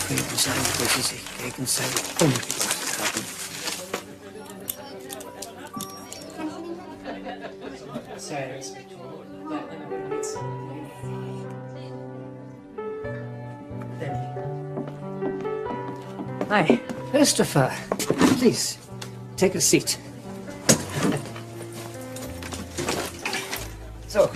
Frieden sein, wo sie sich gegen sein umgebracht haben. Hi, Christopher. Please, take a seat. So,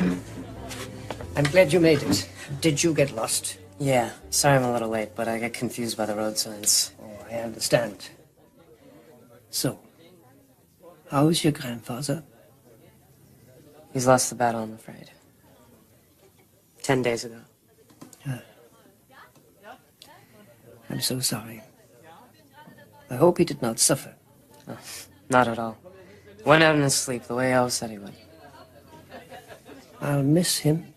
I'm glad you made it. Did you get lost? Yeah, sorry I'm a little late, but I get confused by the road signs. Oh, I understand. So, how's your grandfather? He's lost the battle, I'm afraid. 10 days ago. I'm so sorry. I hope he did not suffer. Oh, not at all. Went out in his sleep, the way I said he would. I'll miss him.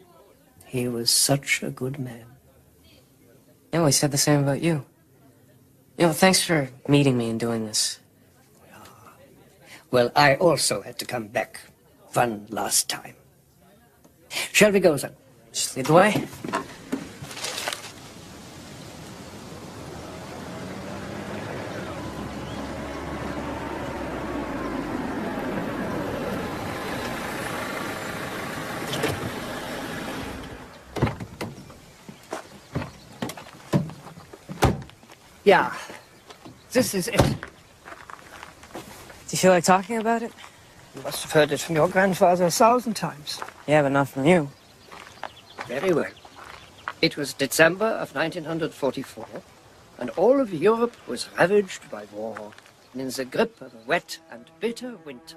He was such a good man. Yeah, well, he said the same about you. You know, thanks for meeting me and doing this. Well, I also had to come back one last time. Shall we go then? Just lead the way. Yeah, this is it. Do you feel like talking about it? You must have heard it from your grandfather 1,000 times. Yeah, but not from you. Very well. It was December of 1944, and all of Europe was ravaged by war and in the grip of a wet and bitter winter.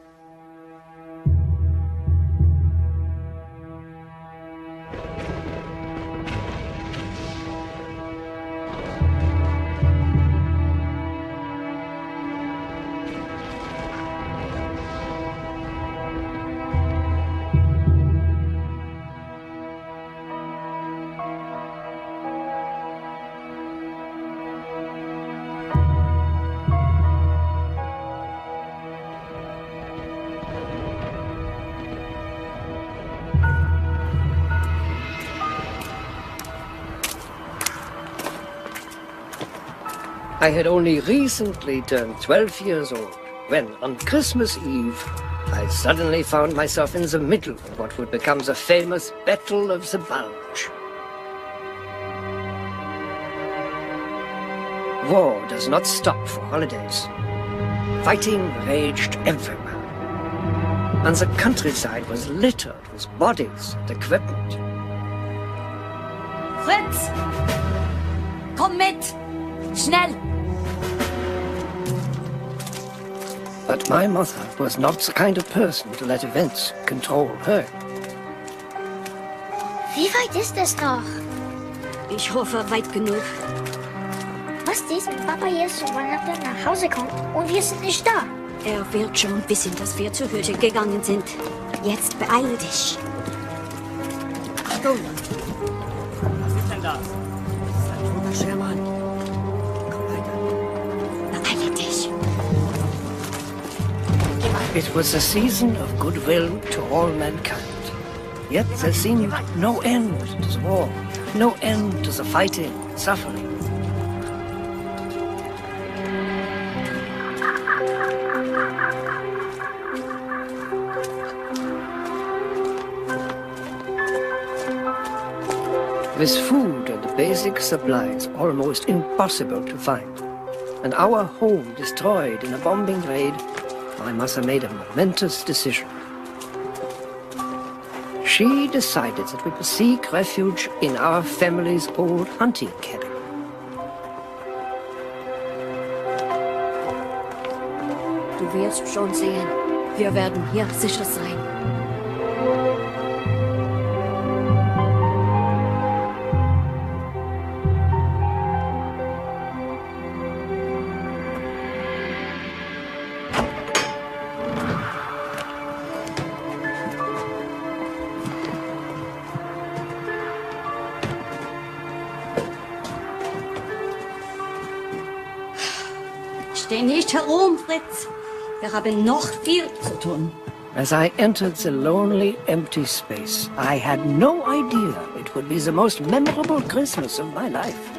I had only recently turned 12 years old when, on Christmas Eve, I suddenly found myself in the middle of what would become the famous Battle of the Bulge. War does not stop for holidays. Fighting raged everywhere, and the countryside was littered with bodies and equipment. Fritz! Komm mit! Schnell! But my mother was not the kind of person to let events control her. Wie weit ist es noch? Ich hoffe, weit genug. Was ist, wenn Papa jetzt zu Weihnachten nach Hause kommt und wir sind nicht da? Er wird schon wissen, dass wir zur Hütte gegangen sind. Jetzt beeile dich. Was ist denn das? Das ist ein toter Schermann. Komm weiter. Beeile dich. It was a season of goodwill to all mankind. Yet there seemed no end to the war, no end to the fighting and suffering. With food and basic supplies almost impossible to find, and our home destroyed in a bombing raid, my mother made a momentous decision. She decided that we would seek refuge in our family's old hunting cabin. Du wirst schon sehen. Wir werden hier sicher sein. Steh nicht herum, Fritz. Wir haben noch viel zu tun. As I entered the lonely, empty space, I had no idea it would be the most memorable Christmas of my life.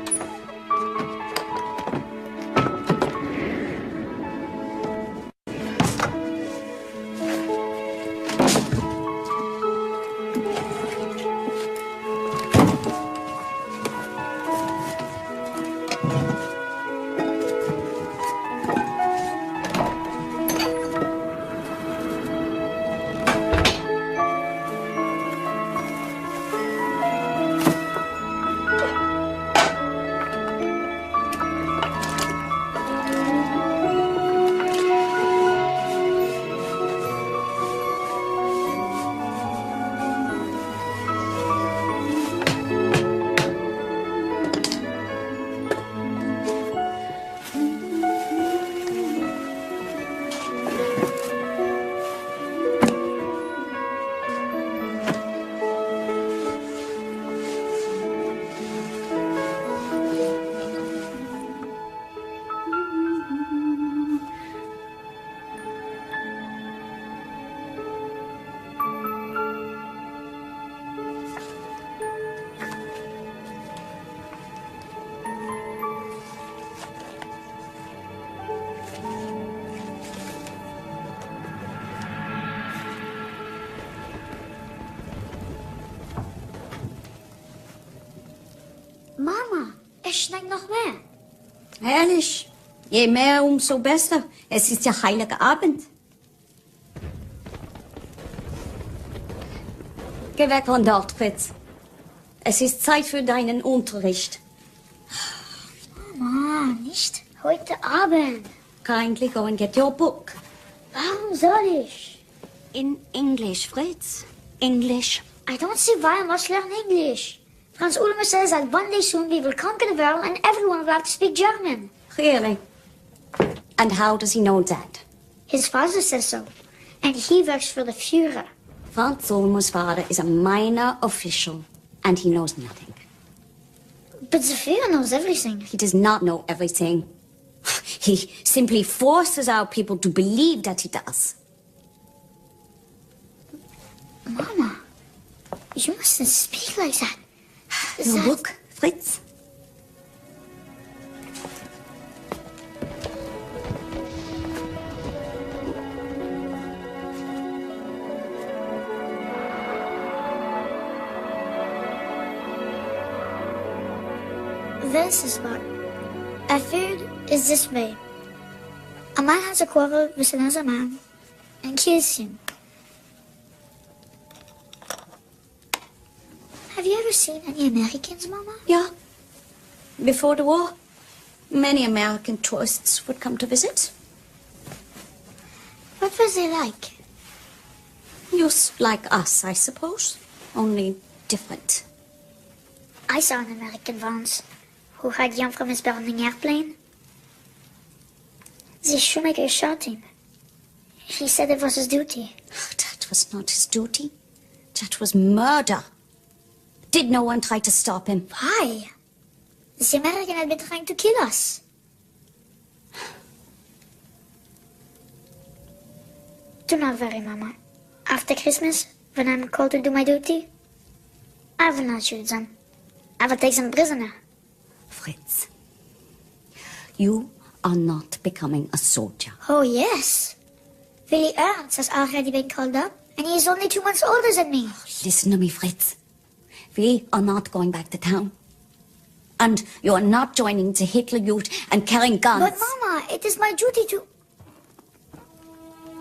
noch mehr. Herrlich. Je mehr, umso besser. Es ist ja heiliger Abend. Geh weg von dort, Fritz. Es ist Zeit für deinen Unterricht. Mama, nicht heute Abend. Kindly go and get your book. Warum soll ich? In English, Fritz. English. I don't see why I must learn English. Franz Ulmer says that one day soon we will conquer the world and everyone will have to speak German. Really? And how does he know that? His father says so. And he works for the Führer. Franz Ulmer's father is a minor official, and he knows nothing. But the Führer knows everything. He does not know everything. He simply forces our people to believe that he does. Mama, you mustn't speak like that. Your book, Fritz? This is what I've heard is this way. A man has a quarrel with another man and kills him. Have you ever seen any Americans, Mama? Yeah. Before the war, many American tourists would come to visit. What were they like? Just like us, I suppose. Only different. I saw an American once who had Jan from his burning airplane. The shoemaker shot him. He said it was his duty. That was not his duty. That was murder. Did no one try to stop him? Why? The American had been trying to kill us. Do not worry, Mama. After Christmas, when I'm called to do my duty, I will not shoot them. I will take them prisoner. Fritz, you are not becoming a soldier. Oh, yes. Willie Ernst has already been called up, and he is only 2 months older than me. Listen to me, Fritz. We are not going back to town. And you are not joining the Hitler Youth and carrying guns. But, Mama, it is my duty to...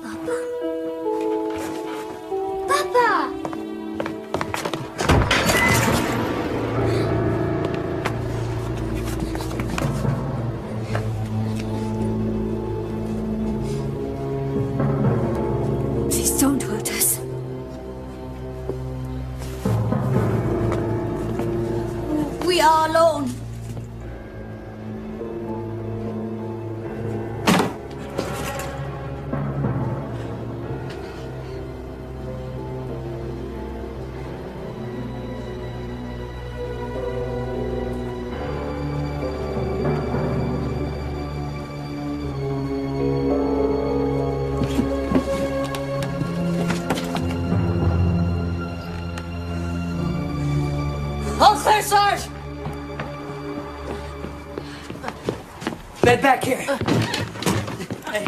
Papa? Papa! Please don't hurt us. We are alone. Sarge! Bed back here. Hey,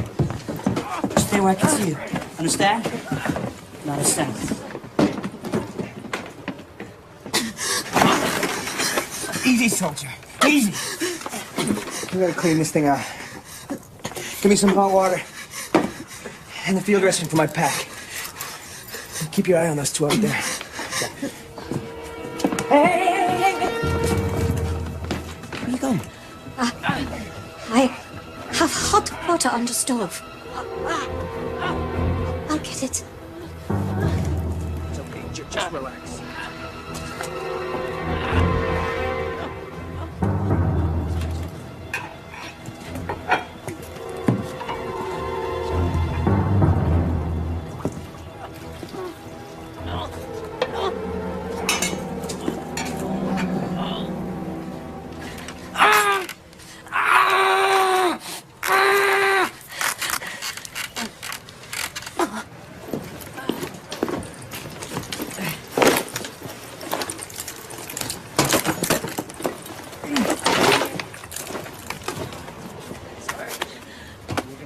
stay where I can see you. Understand? Not a sound. Easy, soldier. Easy. We gotta clean this thing out. Give me some hot water. And the field dressing for my pack. Keep your eye on those two out there. Hey! Where are you going? I have hot water on the stove. I'll get it. It's okay, just relax.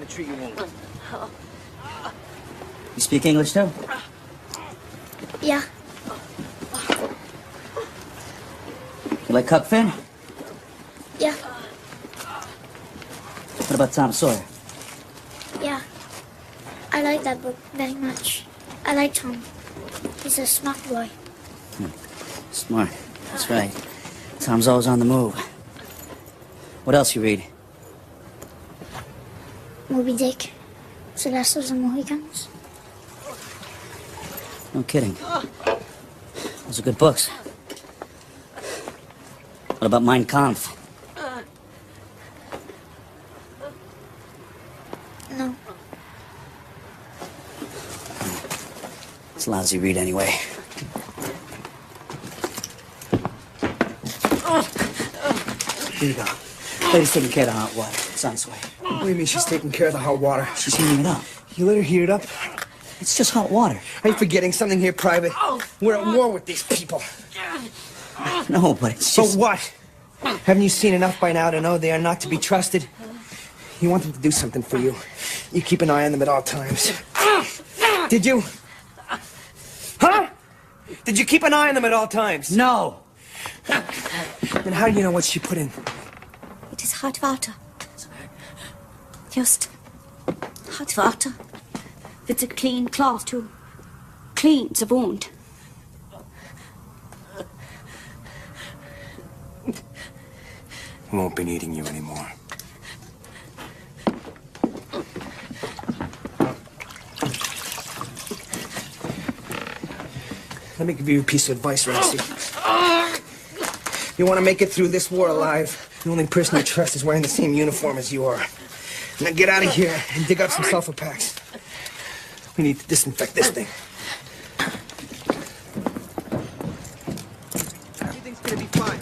Treat you wound. You speak English too? Yeah. You like cup fin? Yeah. What about Tom Sawyer? Yeah. I like that book very much. I like Tom. He's a smart boy. Smart. That's right. Tom's always on the move. What else you read? Moby Dick. The Last of the Mohicans. No kidding. Those are good books. What about Mein Kampf? No. It's a lousy read anyway. Here you go. Lady's taking care of the hot water. It's on its way. What do you mean she's taking care of the hot water? She's heating it up. You let her heat it up? It's just hot water. Are you forgetting something here, Private? We're at war with these people. No, but it's So just... what? Haven't you seen enough by now to know they are not to be trusted? You want them to do something for you. You keep an eye on them at all times. Did you? Huh? Did you keep an eye on them at all times? No! Then how do you know what she put in? It is hot water. Just hot water. With a clean cloth to clean the wound. I won't be needing you anymore. Let me give you a piece of advice, Roxy. You want to make it through this war alive, the only person you trust is wearing the same uniform as you are. Now get out of here and dig up some sulfur packs. We need to disinfect this thing. Everything's gonna be fine.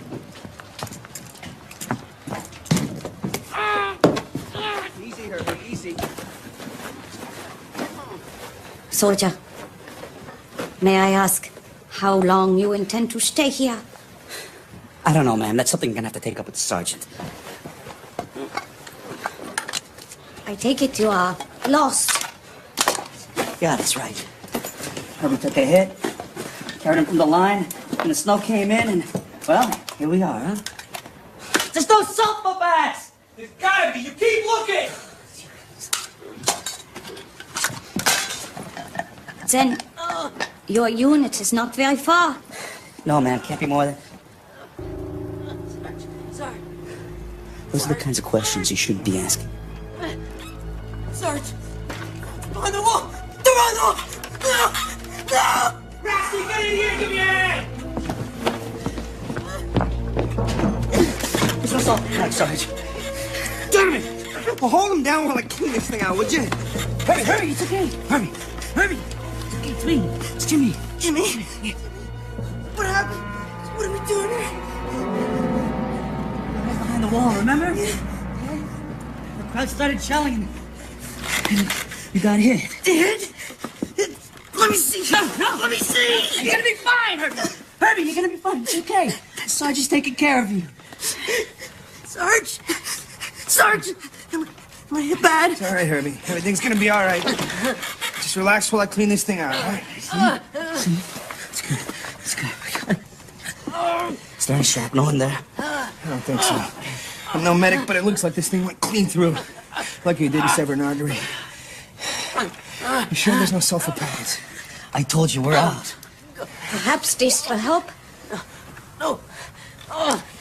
Easy, Herbie, easy. Soldier, may I ask how long you intend to stay here? I don't know, ma'am. That's something you're gonna have to take up with the sergeant. I take it you are lost. Yeah, that's right. Herbie took a hit, carried him from the line, and the snow came in, and, well, here we are, huh? There's no sulfur bags! There's gotta be. You keep looking. Then your unit is not very far. No, ma'am, can't be more than... Sarge, Those are the kinds of questions you shouldn't be asking. Sarge, on the wall! They're on the wall! No! No! Roxy, get in here. Give me a hand. There's no sulfur bags, Sarge. Damn it! Well, hold him down while I clean this thing out, would you? Hurry, hurry, it's okay. Hurry, hurry. It's okay, it's me. It's Jimmy. Jimmy? What happened? What are we doing here? Right behind the wall, remember? The crowd started shelling, and you got hit. Did? Let me see. No, let me see. You're gonna be fine, Herbie. Herbie, you're gonna be fine. It's okay. Sarge is taking care of you. Sarge? Sarge? Am I hit bad? It's all right, Herbie. Everything's gonna be all right. Just relax while I clean this thing out, all right? See? It's good. It's good. Is there any shrapnel in there? I don't think so. I'm no medic, but it looks like this thing went clean through. Lucky you didn't sever an artery. You sure there's no sulfur packets? I told you we're out. Perhaps this will help. No.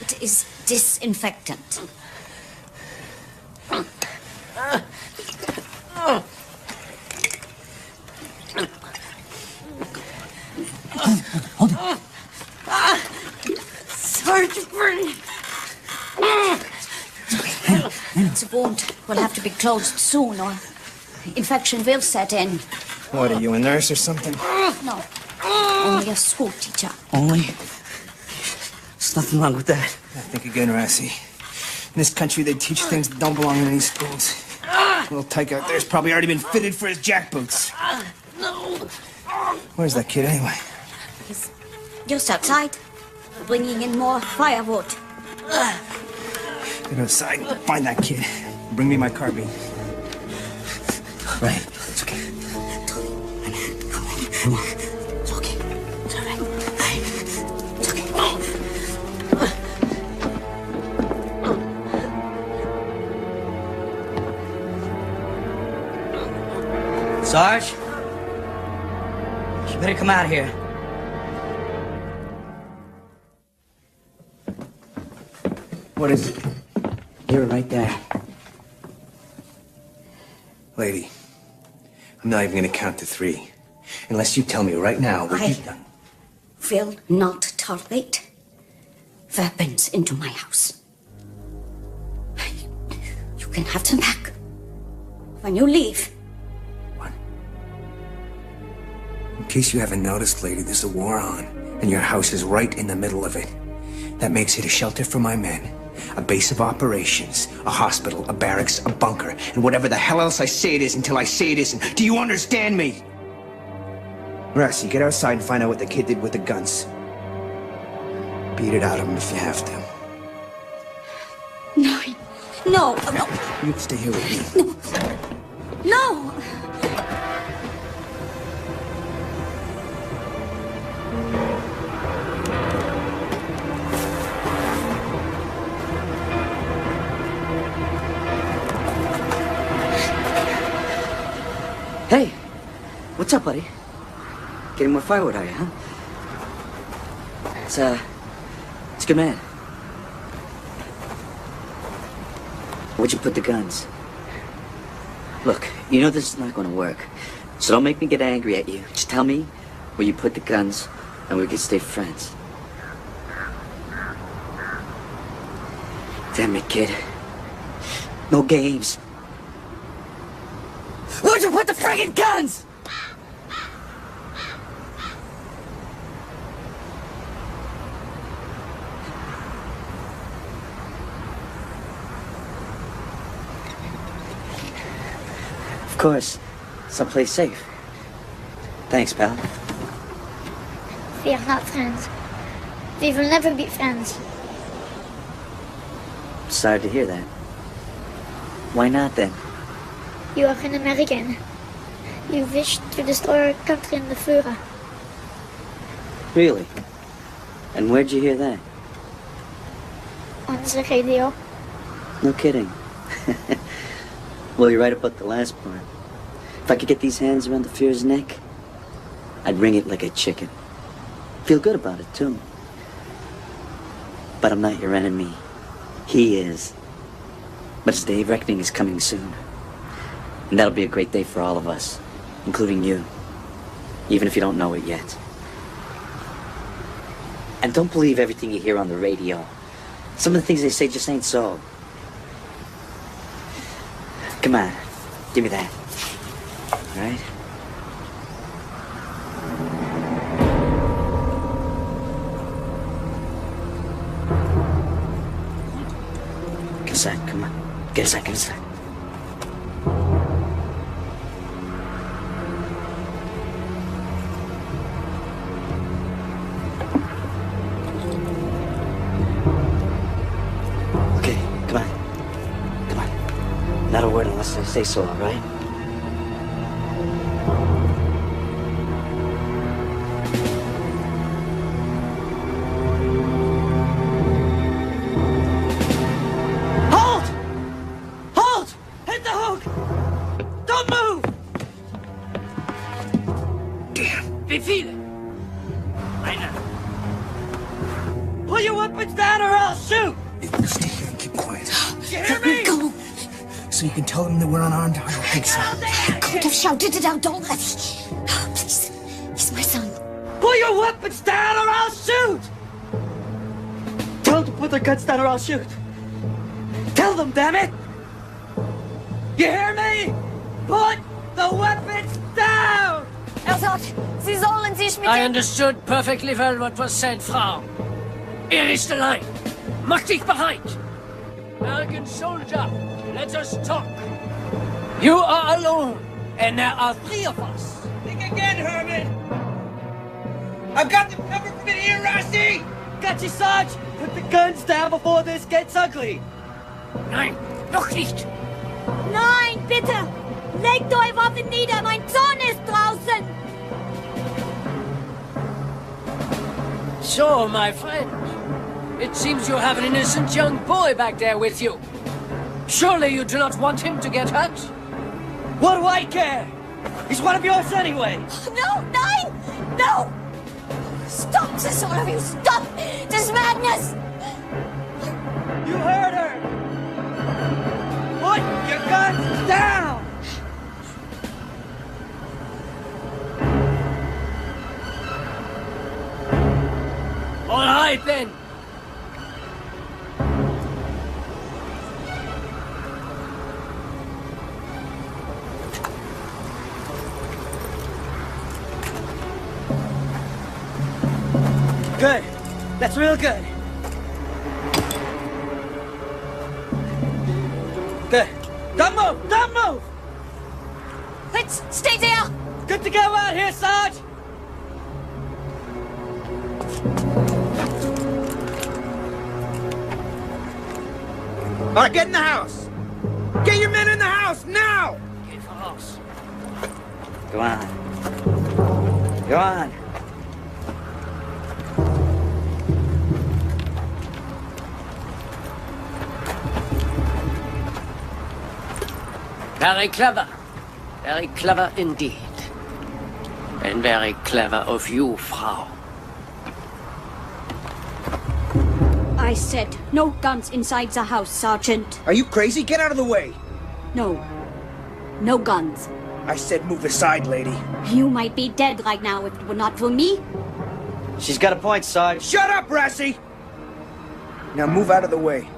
It is disinfectant. Hold on. Sarge is burning. The wound will have to be closed soon, or infection will set in. What, are you a nurse or something? No, only a school teacher. Only? There's nothing wrong with that. Think again, Rassi. In this country, they teach things that don't belong in any schools. Little tyke out there's probably already been fitted for his jackboots. No. Where's that kid anyway? He's just outside, bringing in more firewood. Get outside, find that kid. Bring me my carbine. Right. It's okay. Come on. It's okay. It's all right. It's okay. Sarge? You better come out here. What is it? You're right there. Lady, I'm not even gonna count to 3. Unless you tell me right now what you've done. Will not tolerate weapons into my house. You can have them back when you leave. What? In case you haven't noticed, lady, there's a war on, and your house is right in the middle of it. That makes it a shelter for my men, a base of operations, a hospital, a barracks, a bunker, and whatever the hell else I say it is until I say it isn't. Do you understand me? Russ, you get outside and find out what the kid did with the guns. Beat it out of him if you have to. No, no, no, You stay here with me. no. Hey, what's up, buddy? Getting more firewood, are you, huh? It's a good man. Where'd you put the guns? Look, you know this is not going to work, so don't make me get angry at you. Just tell me where you put the guns, and we can stay friends. Damn it, kid. No games. Where'd you put the friggin' guns? Of course. Someplace safe. Thanks, pal. We are not friends. We will never be friends. Sorry to hear that. Why not, then? You are an American. You wish to destroy our country and the Führer. Really? And where'd you hear that? On the radio. No kidding. Well, you're right about the last part. If I could get these hands around the Führer's neck, I'd wring it like a chicken. Feel good about it, too. But I'm not your enemy. He is. But his day of reckoning is coming soon. And that'll be a great day for all of us, including you. Even if you don't know it yet. And don't believe everything you hear on the radio. Some of the things they say just ain't so. Come on, give me that. All right? Get inside, come on. Get inside, get inside. Okay, come on. Come on. Not a word unless I say so, all right? Hold! Hold! Hit the hook! Don't move! Damn. Wie viele? Einer. Pull your weapons down or I'll shoot! Stay here and keep quiet. You hear me? Go. So you can tell them that we're unarmed? I don't think so. Could have shouted it out, don't let me. Please. He's my son. Pull your weapons down or I'll shoot! Tell them to put their guns down or I'll shoot. Tell them, damn it! You hear me? Put the weapons down! sagt, Sie sollen sich mit I understood perfectly well what was said, Frau. Ist allein. Mach dich bereit. American soldier, let us talk. You are alone, and there are 3 of us. Think again, Herman! I've got them covered from in here, Rossi! Got you, Sarge! Put the guns down before this gets ugly! Nein, noch nicht. Nein, bitte! Legt eure Waffen nieder, mein Sohn ist draußen! So, my friend, it seems you have an innocent young boy back there with you. Surely you do not want him to get hurt? What do I care? He's one of yours anyway. No, nein! No! Stop this, all of you! Stop this madness! You heard her. Put your guns down. All right, then. Good. That's real good. Good. Don't move! Don't move! Fritz, stay there! Good to go out here, Sarge! All right, get in the house. Get your men in the house, now! Geh voraus. Go on. Go on. Very clever. Very clever indeed. And very clever of you, Frau. I said no guns inside the house, Sergeant. Are you crazy? Get out of the way. No. No guns. I said move aside, lady. You might be dead right now if it were not for me. She's got a point, Sarge. Shut up, Rassie! Now move out of the way.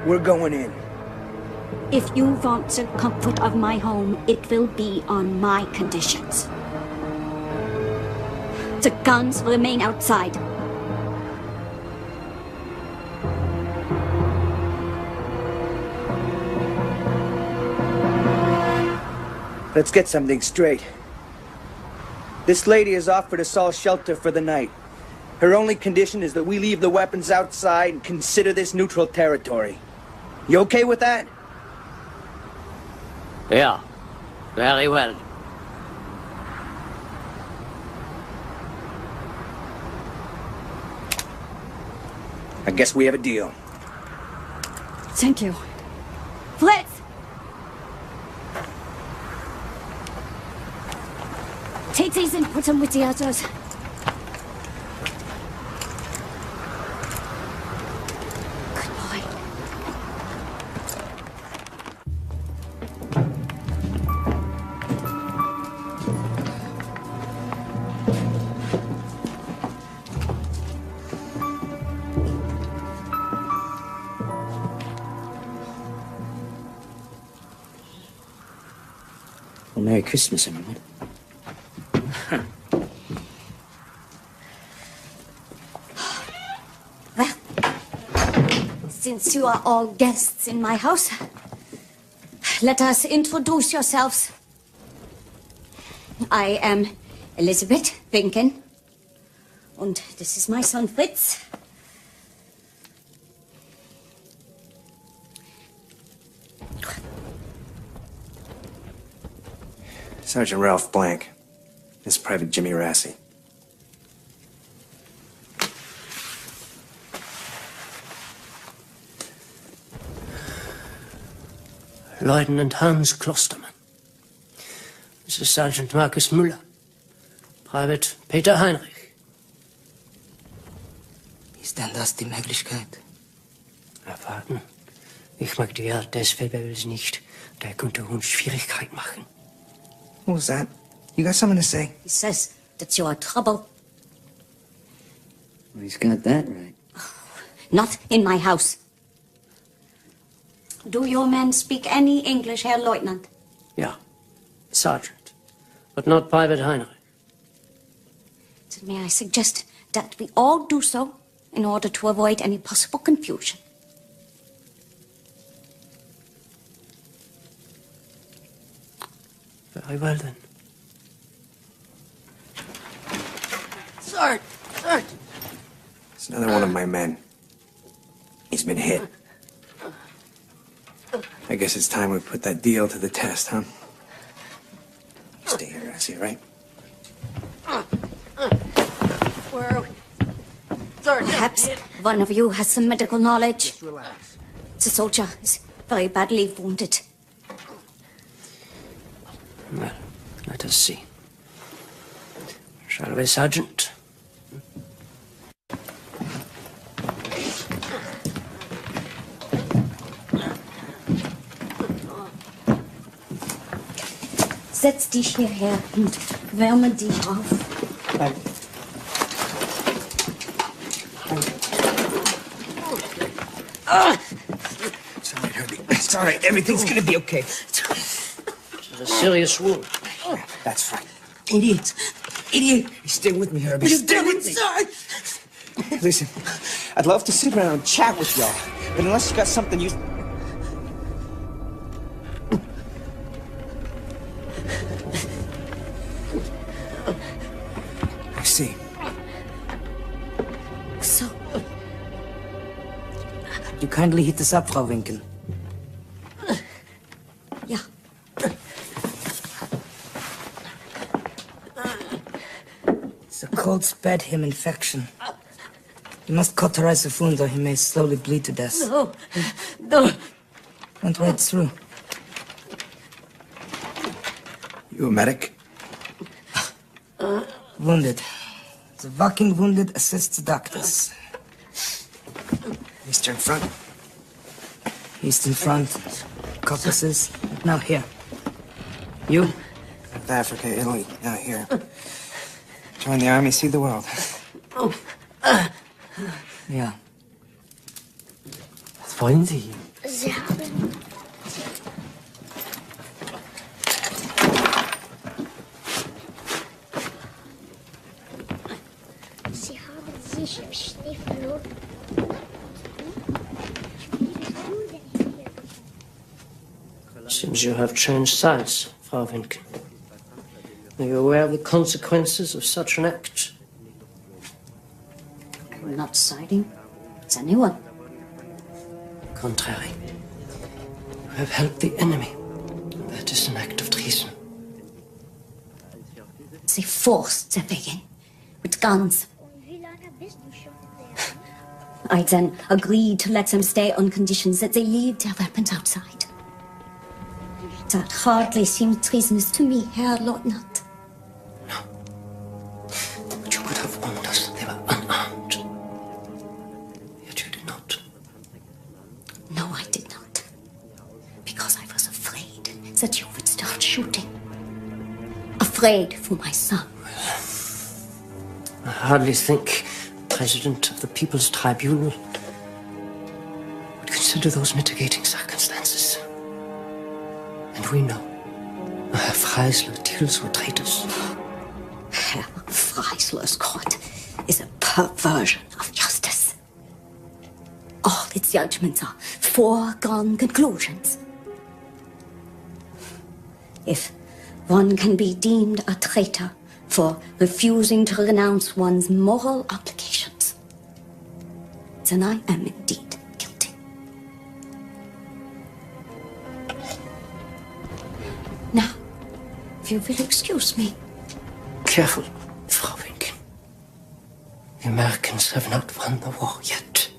We're going in. If you want the comfort of my home, it will be on my conditions. The guns remain outside. Let's get something straight. This lady has offered us all shelter for the night. Her only condition is that we leave the weapons outside and consider this neutral territory. You okay with that? Yeah. Very well. I guess we have a deal. Thank you. Fritz! Take these and put them with the others. Good boy. Well, Merry Christmas, everyone. Well, since you are all guests in my house, let us introduce yourselves. I am Elizabeth Pinken, and this is my son Fritz. Sergeant Ralph Blank. This is Private Jimmy Rassie. Lieutenant Hans Klostermann. This is Sergeant Markus Müller. Private Peter Heinrich. Ist denn das die Möglichkeit? Erwarten. Ich mag die Art des Wettbewerbs nicht. Der könnte uns Schwierigkeit machen. What was that? You got something to say? He says that you are trouble. Well, he's got that right. Not in my house. Do your men speak any English, Herr Lieutenant? Ja, Sergeant. But not Private Heinrich. Then may I suggest that we all do so in order to avoid any possible confusion? Very well then. Sarge! Sarge! It's another one of my men. He's been hit. I guess it's time we put that deal to the test, huh? You stay here, Rassie, right? Where are we? Sarge! Perhaps one of you has some medical knowledge. Just relax. The soldier is very badly wounded. Well, let Let us see. Shall we, Sergeant? Setz dich hierher und wärme dich auf. It's all right, Herbie. It's all right. Everything's gonna be okay. It's a serious wound. That's right. Idiot. Idiot. Stay with me, Herbie. You Stay did with it, me. sir. Listen, I'd love to sit around and chat with y'all, but unless you got something you... I see. So, You kindly heat this up, Frau Winkel. ja. It's a cold spat him infection. You must cauterize the wound or he may slowly bleed to death. No. No. Went right through. You a medic? Wounded. The walking wounded assists doctors. Eastern Front? East in front, Caucasus, now here. You? North Africa, Italy, now here. Join the army, see the world. Ja. Was wollen Sie? Sie haben... Sie haben sich im Schnee verloren. Seems you have changed sides, Frau Winkel. Are you aware of the consequences of such an act? We're not siding. It's anyone. Contrary. You have helped the enemy. That is an act of treason. They forced their way in with guns. Wie lange bist du schon there? I then agreed to let them stay on conditions that they leave their weapons outside. That hardly seemed treasonous to me, Herr Leutnant. No. But you could have warned us they were unarmed. Yet you did not. No, I did not. Because I was afraid that you would start shooting. Afraid for my son. I hardly think the President of the People's Tribunal would consider those mitigating circumstances. And we know Herr Freisler deals with traitors. Herr Freisler's court is a perversion of justice. All its judgments are foregone conclusions. If one can be deemed a traitor for refusing to renounce one's moral obligations, then I am indeed guilty. Now, if you will excuse me. Careful, Frau Winkel. The Americans have not won the war yet.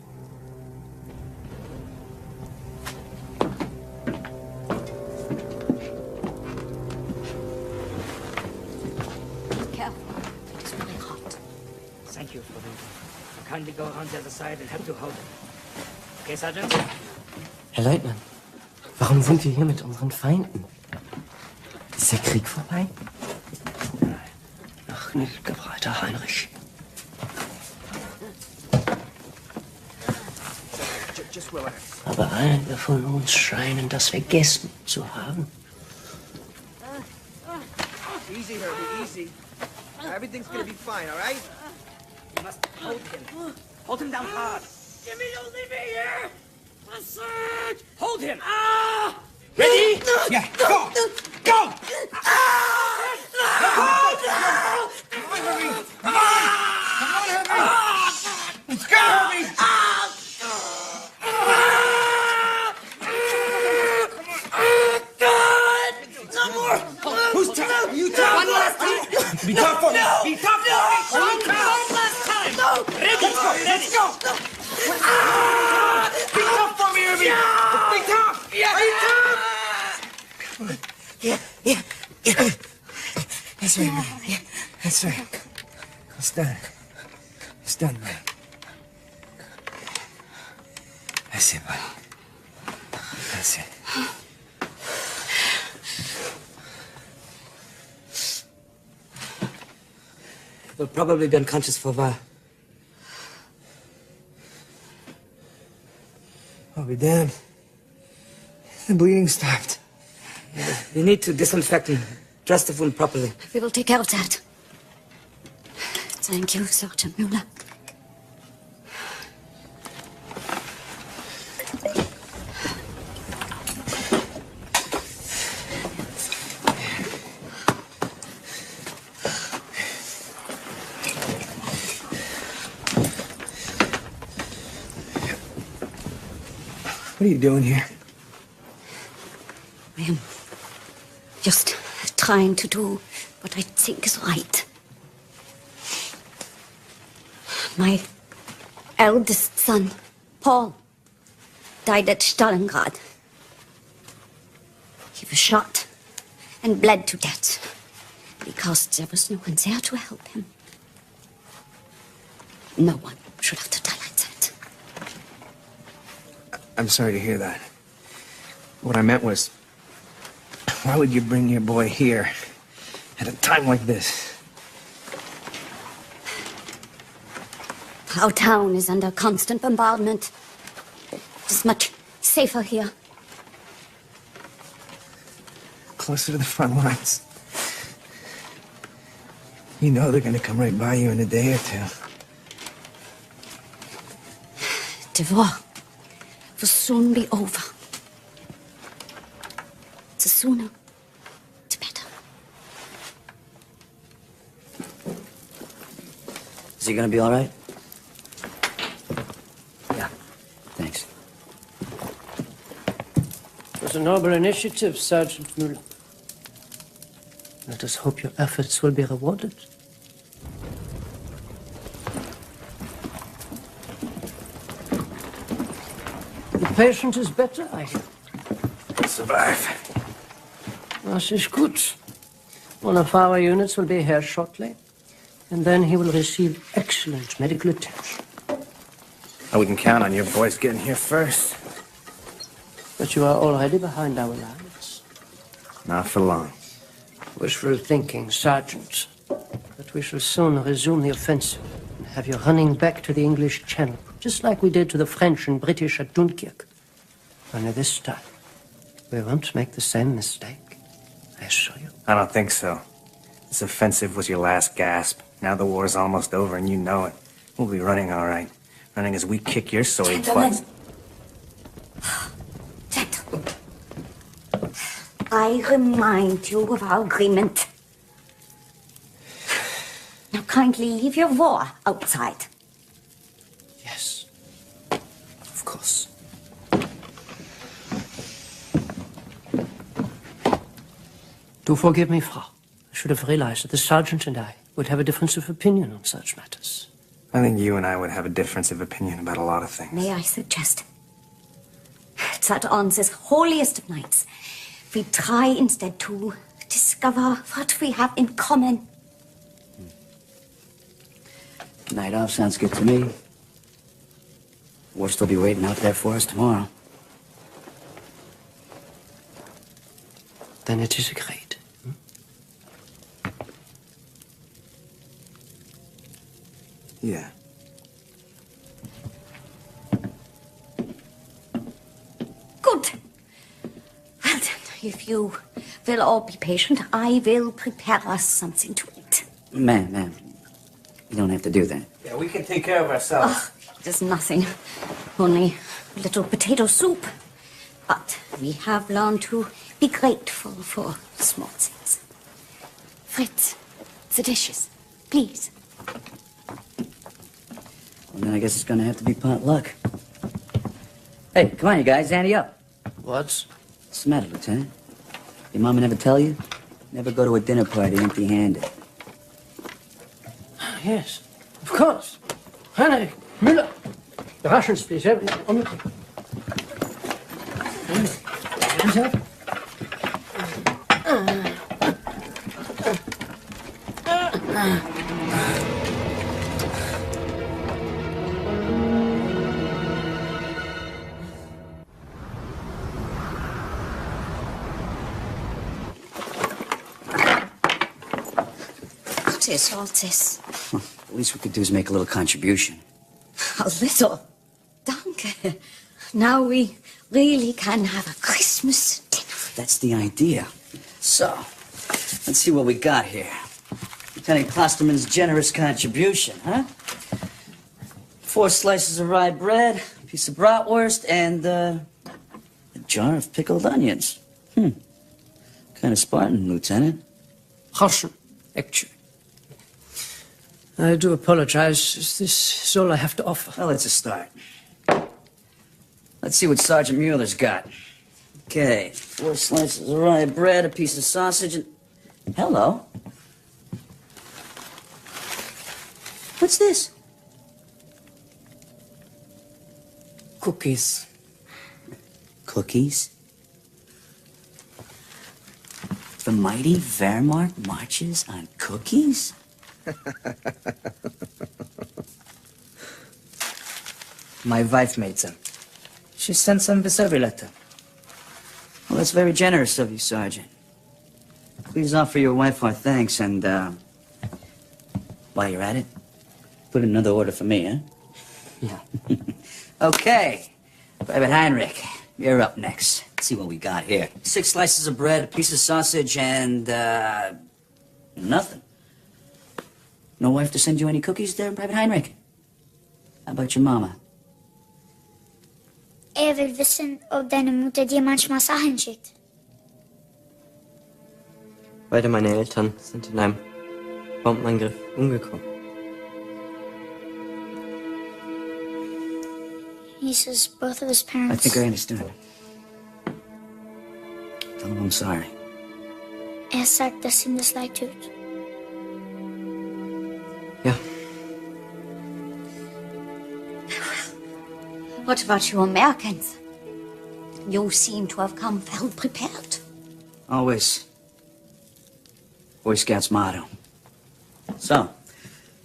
Careful, it is very hot. Thank you, Frau Winkel. Kindly go around the other side and help to hold him. Okay, Sergeant? Herr Leutnant, warum sind wir hier mit unseren Feinden? Ist der Krieg vorbei? Noch nicht, Gebreiter Heinrich. Just relax. Aber einige von uns scheinen das vergessen zu haben. Easy, Herbie, easy. Everything's gonna be fine, all right? You must hold him. Hold him down hard. Jimmy, don't leave me here! My son! Hold him! Ah! Ready? Yeah, go! Go! Let's go, Herbie! No more! Who's tough? You tough? One last time! Be tough for me! No! Be tough for me! One last time! No! Let's go! Let's go! Be tough for me, Herbie! Be tough! Yeah. Are you tough? Yeah. That's right, man. Yeah, that's right. It's done. It's done, man. That's it, buddy. That's it. Will probably be unconscious for a while. I'll be damned. The bleeding stopped. You need to disinfect and dress the wound properly. We will take care of that. Thank you, Sergeant Mueller. What are you doing here? I am just trying to do what I think is right. My eldest son, Paul, died at Stalingrad. He was shot and bled to death because there was no one there to help him. No one should have to die like that. I'm sorry to hear that. What I meant was, why would you bring your boy here at a time like this? Our town is under constant bombardment. It's much safer here. Closer to the front lines. You know they're gonna come right by you in a day or two. The war will soon be over. The sooner, the better. Is he gonna be all right? Yeah. Thanks. It was a noble initiative, Sergeant Mueller. Let us hope your efforts will be rewarded. The patient is better, I hear. Survive. Das ist gut. One of our units will be here shortly, and then he will receive excellent medical attention. I wouldn't count on your boys getting here first. But you are already behind our lines. Not for long. Wishful thinking, Sergeant. But we shall soon resume the offensive and have you running back to the English Channel, just like we did to the French and British at Dunkirk. Only this time, we won't make the same mistake. I assure you. I don't think so. This offensive was your last gasp. Now the war's almost over and you know it. We'll be running all right. Running as we kick your soy butts. Gentlemen, I remind you of our agreement. Now kindly leave your war outside. Yes. Of course. Do forgive me, Frau. I should have realized that the sergeant and I would have a difference of opinion on such matters. I think you and I would have a difference of opinion about a lot of things. May I suggest that on this holiest of nights, we try instead to discover what we have in common. Night off sounds good to me. We'll still be waiting out there for us tomorrow. Then it is agreed. Yeah. Good. Well then, if you will all be patient, I will prepare us something to eat. Ma'am, you don't have to do that. Yeah, we can take care of ourselves. Oh, there's nothing. Only a little potato soup. But we have learned to be grateful for small things. Fritz, the dishes, please. Well, then I guess it's gonna have to be potluck. Hey, come on, you guys, ante up. What's? What's the matter, Lieutenant? Your mama never tell you? Never go to a dinner party empty-handed. Yes, of course. Heinrich, Müller. The Russians, please. On the What is all this? The least we could do is make a little contribution. A little. Danke. Now we really can have a Christmas dinner. That's the idea. So, let's see what we got here. Lieutenant Klosterman's generous contribution, huh? 4 slices of rye bread, a piece of bratwurst, and a jar of pickled onions. Kind of Spartan, Lieutenant. Russian, actually. I do apologize. Is this all I have to offer? Well, it's a start. Let's see what Sergeant Mueller's got. Okay, 4 slices of rye bread, a piece of sausage, and... Hello. What's this? Cookies. Cookies? The mighty Wehrmacht marches on cookies? My wife made them. She sent some with every letter. Well, that's very generous of you, Sergeant. Please offer your wife our thanks, and, while you're at it, put in another order for me, huh? Yeah. Okay. Private Heinrich, you're up next. Let's see what we got here. 6 slices of bread, a piece of sausage, and, nothing. No wife to send you any cookies there, Private Heinrich? How about your mama? Will wissen, ob deine Mutter dir manchmal Sachen schickt. Beide meine Eltern sind in einem Bombenangriff umgekommen. He says both of his I parents... think I understand. Tell him I'm sorry. sagt, dass ihm das leid tut. Ja. What about you Americans? You seem to have come well prepared. Always. Boy Scouts motto. So,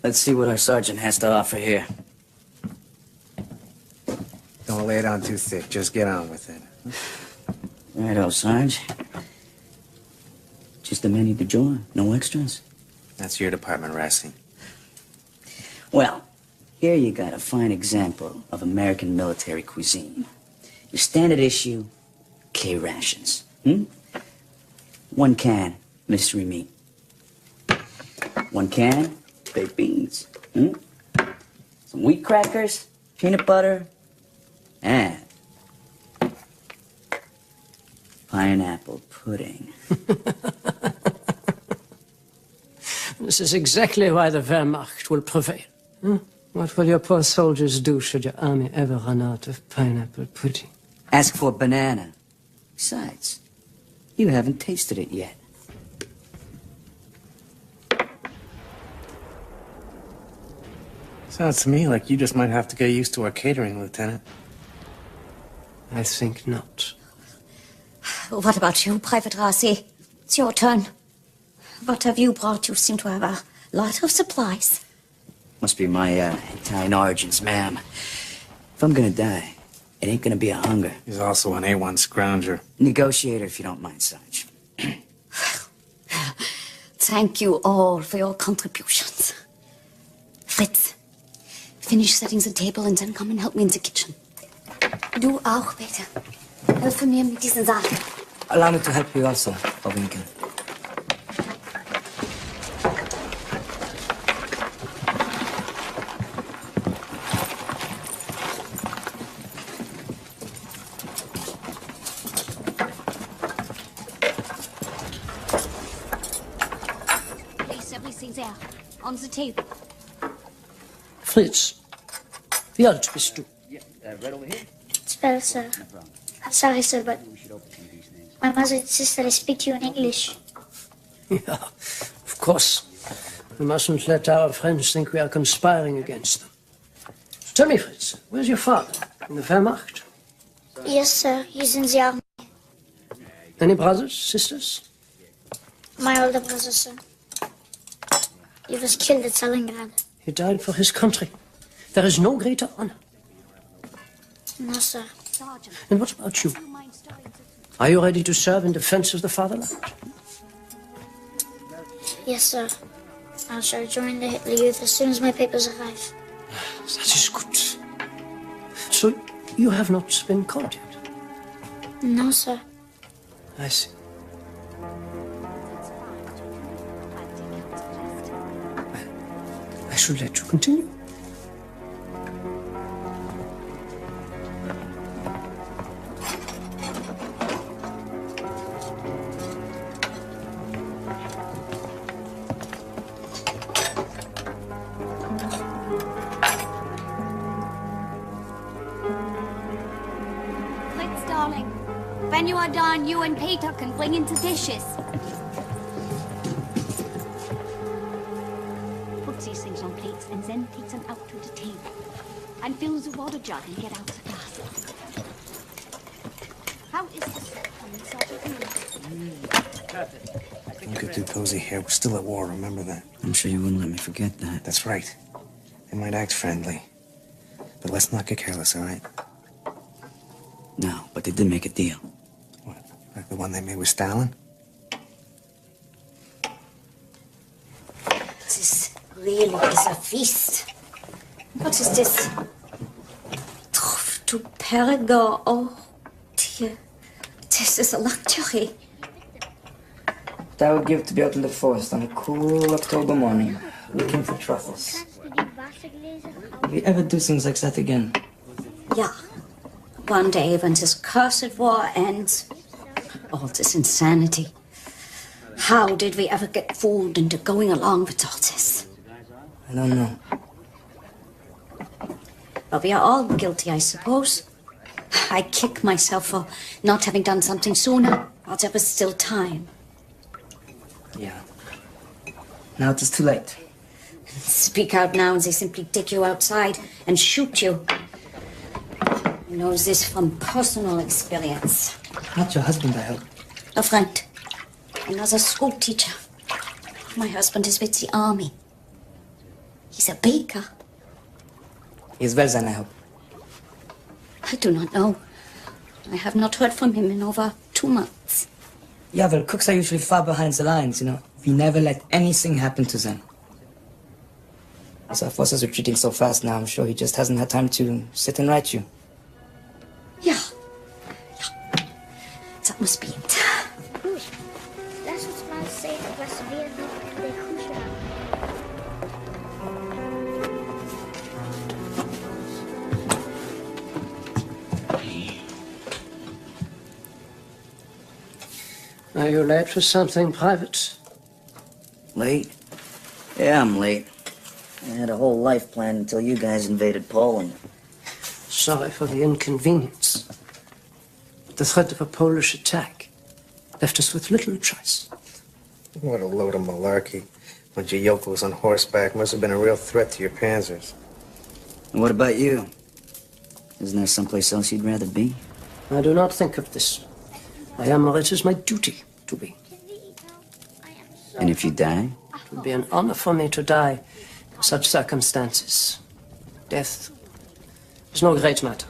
let's see what our sergeant has to offer here. Don't lay it on too thick. Just get on with it. Righto, Sarge. Just the menu du jour. No extras. That's your department, Racing. Well, here you got a fine example of American military cuisine. Your standard issue, K-rations. 1 can, mystery meat. 1 can, baked beans. Some wheat crackers, peanut butter, and pineapple pudding. This is exactly why the Wehrmacht will prevail. What will your poor soldiers do should your army ever run out of pineapple pudding? Ask for banana. Besides, you haven't tasted it yet. Sounds to me like you just might have to get used to our catering, Lieutenant. I think not. What about you, Private Rossi? It's your turn. What have you brought? You seem to have a lot of supplies. Must be my Italian origins, ma'am. If I'm gonna die, it ain't gonna be a hunger. He's also an A1 scrounger. Negotiator, if you don't mind, Sarge. Thank you all for your contributions. Fritz, finish setting the table and then come and help me in the kitchen. Du auch, bitte. Helfe mir mit diesen Sachen. Allow me to help you also, Frau Winkel. Place everything there, on the table. Fritz, wie alt bist du? Right over here? 12, sir. I'm sorry, sir, but my mother insisted I speak to you in English. Yeah, of course. We mustn't let our friends think we are conspiring against them. Tell me, Fritz, where's your father? In the Wehrmacht? Yes, sir. He's in the army. Any brothers, sisters? My older brother, sir. He was killed at Stalingrad. He died for his country. There is no greater honor. No, sir. And what about you? Are you ready to serve in defense of the fatherland? Yes, sir. I shall join the Hitler Youth as soon as my papers arrive. That is good. So, you have not been called yet? No, sir. I see. I should let you continue. Fritz, darling. When you are done, you and Peter can bring in the dishes. Put these things on plates and then take them out to the table. And fill the water jug and get out the glasses. How is this? Don't get too cozy here. We're still at war, remember that. I'm sure you wouldn't let me forget that. That's right. They might act friendly. But let's not get careless, all right? No, but they did make a deal. What? Like the one they made with Stalin? This really is a feast. What is this? Truffe du Perigord. Oh, dear. This is a luxury. What I would give to be out in the forest on a cool October morning, looking for truffles. Will we ever do things like that again? Yeah. One day when this cursed war ends, all this insanity. How did we ever get fooled into going along with all this? I don't know. But we are all guilty, I suppose. I kick myself for not having done something sooner, while there was still time. Yeah. Now it is too late. Speak out now and they simply take you outside and shoot you. I know this from personal experience. Not your husband, I hope. A friend. Another school teacher. My husband is with the army. He's a baker. He is well then, I hope. I do not know. I have not heard from him in over 2 months. Yeah, well, cooks are usually far behind the lines, you know. We never let anything happen to them. As our forces are retreating so fast now, I'm sure he just hasn't had time to sit and write you. Yeah. That must be it. Gut. Lass uns mal sehen, was wir noch in der Küche haben. Are you late for something private? Late? Yeah, I'm late. I had a whole life planned until you guys invaded Poland. Sorry for the inconvenience. But the threat of a Polish attack left us with little choice. What a load of malarkey. Bunch of yokels on horseback must have been a real threat to your panzers. And what about you? Isn't there someplace else you'd rather be? I do not think of this. I am where it is my duty to be. And if you die? It would be an honor for me to die in such circumstances. Death is no great matter.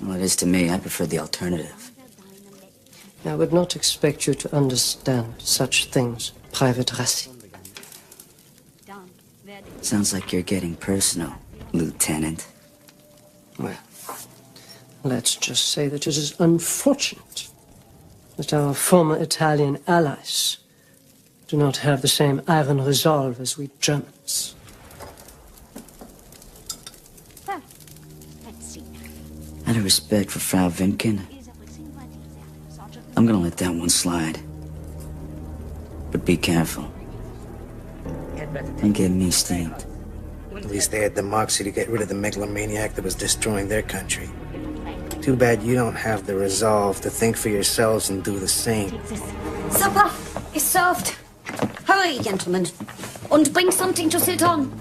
Well, it is to me. I prefer the alternative. I would not expect you to understand such things, Private Rassi. Sounds like you're getting personal, Lieutenant. Well, let's just say that it is unfortunate that our former Italian allies do not have the same iron resolve as we Germans. Well, let's see. Out of respect for Frau Wimkin, I'm gonna let that one slide. But be careful. Don't get me steamed. At least they had the moxie to get rid of the megalomaniac that was destroying their country. Too bad you don't have the resolve to think for yourselves and do the same. Supper is served. Hurry, gentlemen, and bring something to sit on.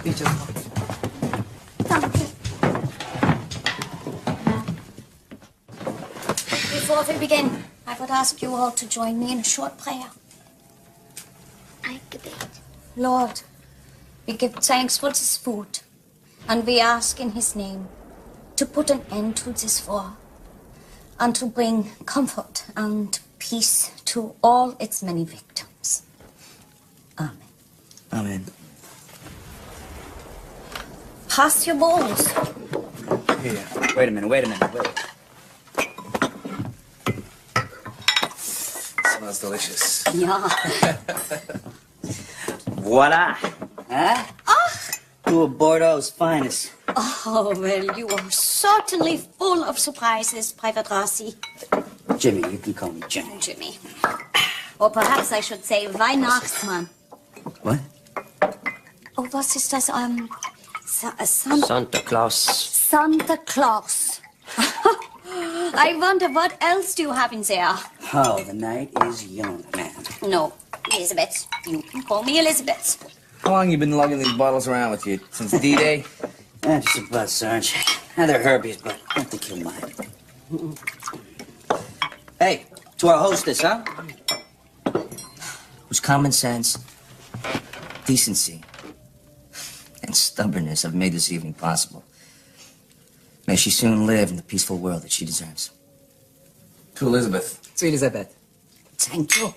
Peter. Danke. Before we begin, I would ask you all to join me in a short prayer. I debate. Lord, we give thanks for this food, and we ask in his name to put an end to this war, and to bring comfort and peace to all its many victims. Amen. Amen. Pass your bowls. Here. Wait a minute. Smells delicious. Yeah. Voila. Huh? Two of Bordeaux's finest. Oh, well, you are certainly full of surprises, Private Rossi. Jimmy, you can call me Jimmy. Jimmy. Or perhaps I should say Weihnachtsmann. What? Oh, was ist das? Santa Claus. Santa Claus. I wonder what else do you have in there? Oh, the night is young, man. No, Elizabeth. You can call me Elizabeth. How long you been lugging these bottles around with you? Since D-Day? Just about, Sarge. Now they're Herbie's, but I don't think he'll mind. Hey, to our hostess, huh? Whose common sense, decency, and stubbornness have made this evening possible. May she soon live in the peaceful world that she deserves. To Elizabeth. To Elizabeth. Thank you.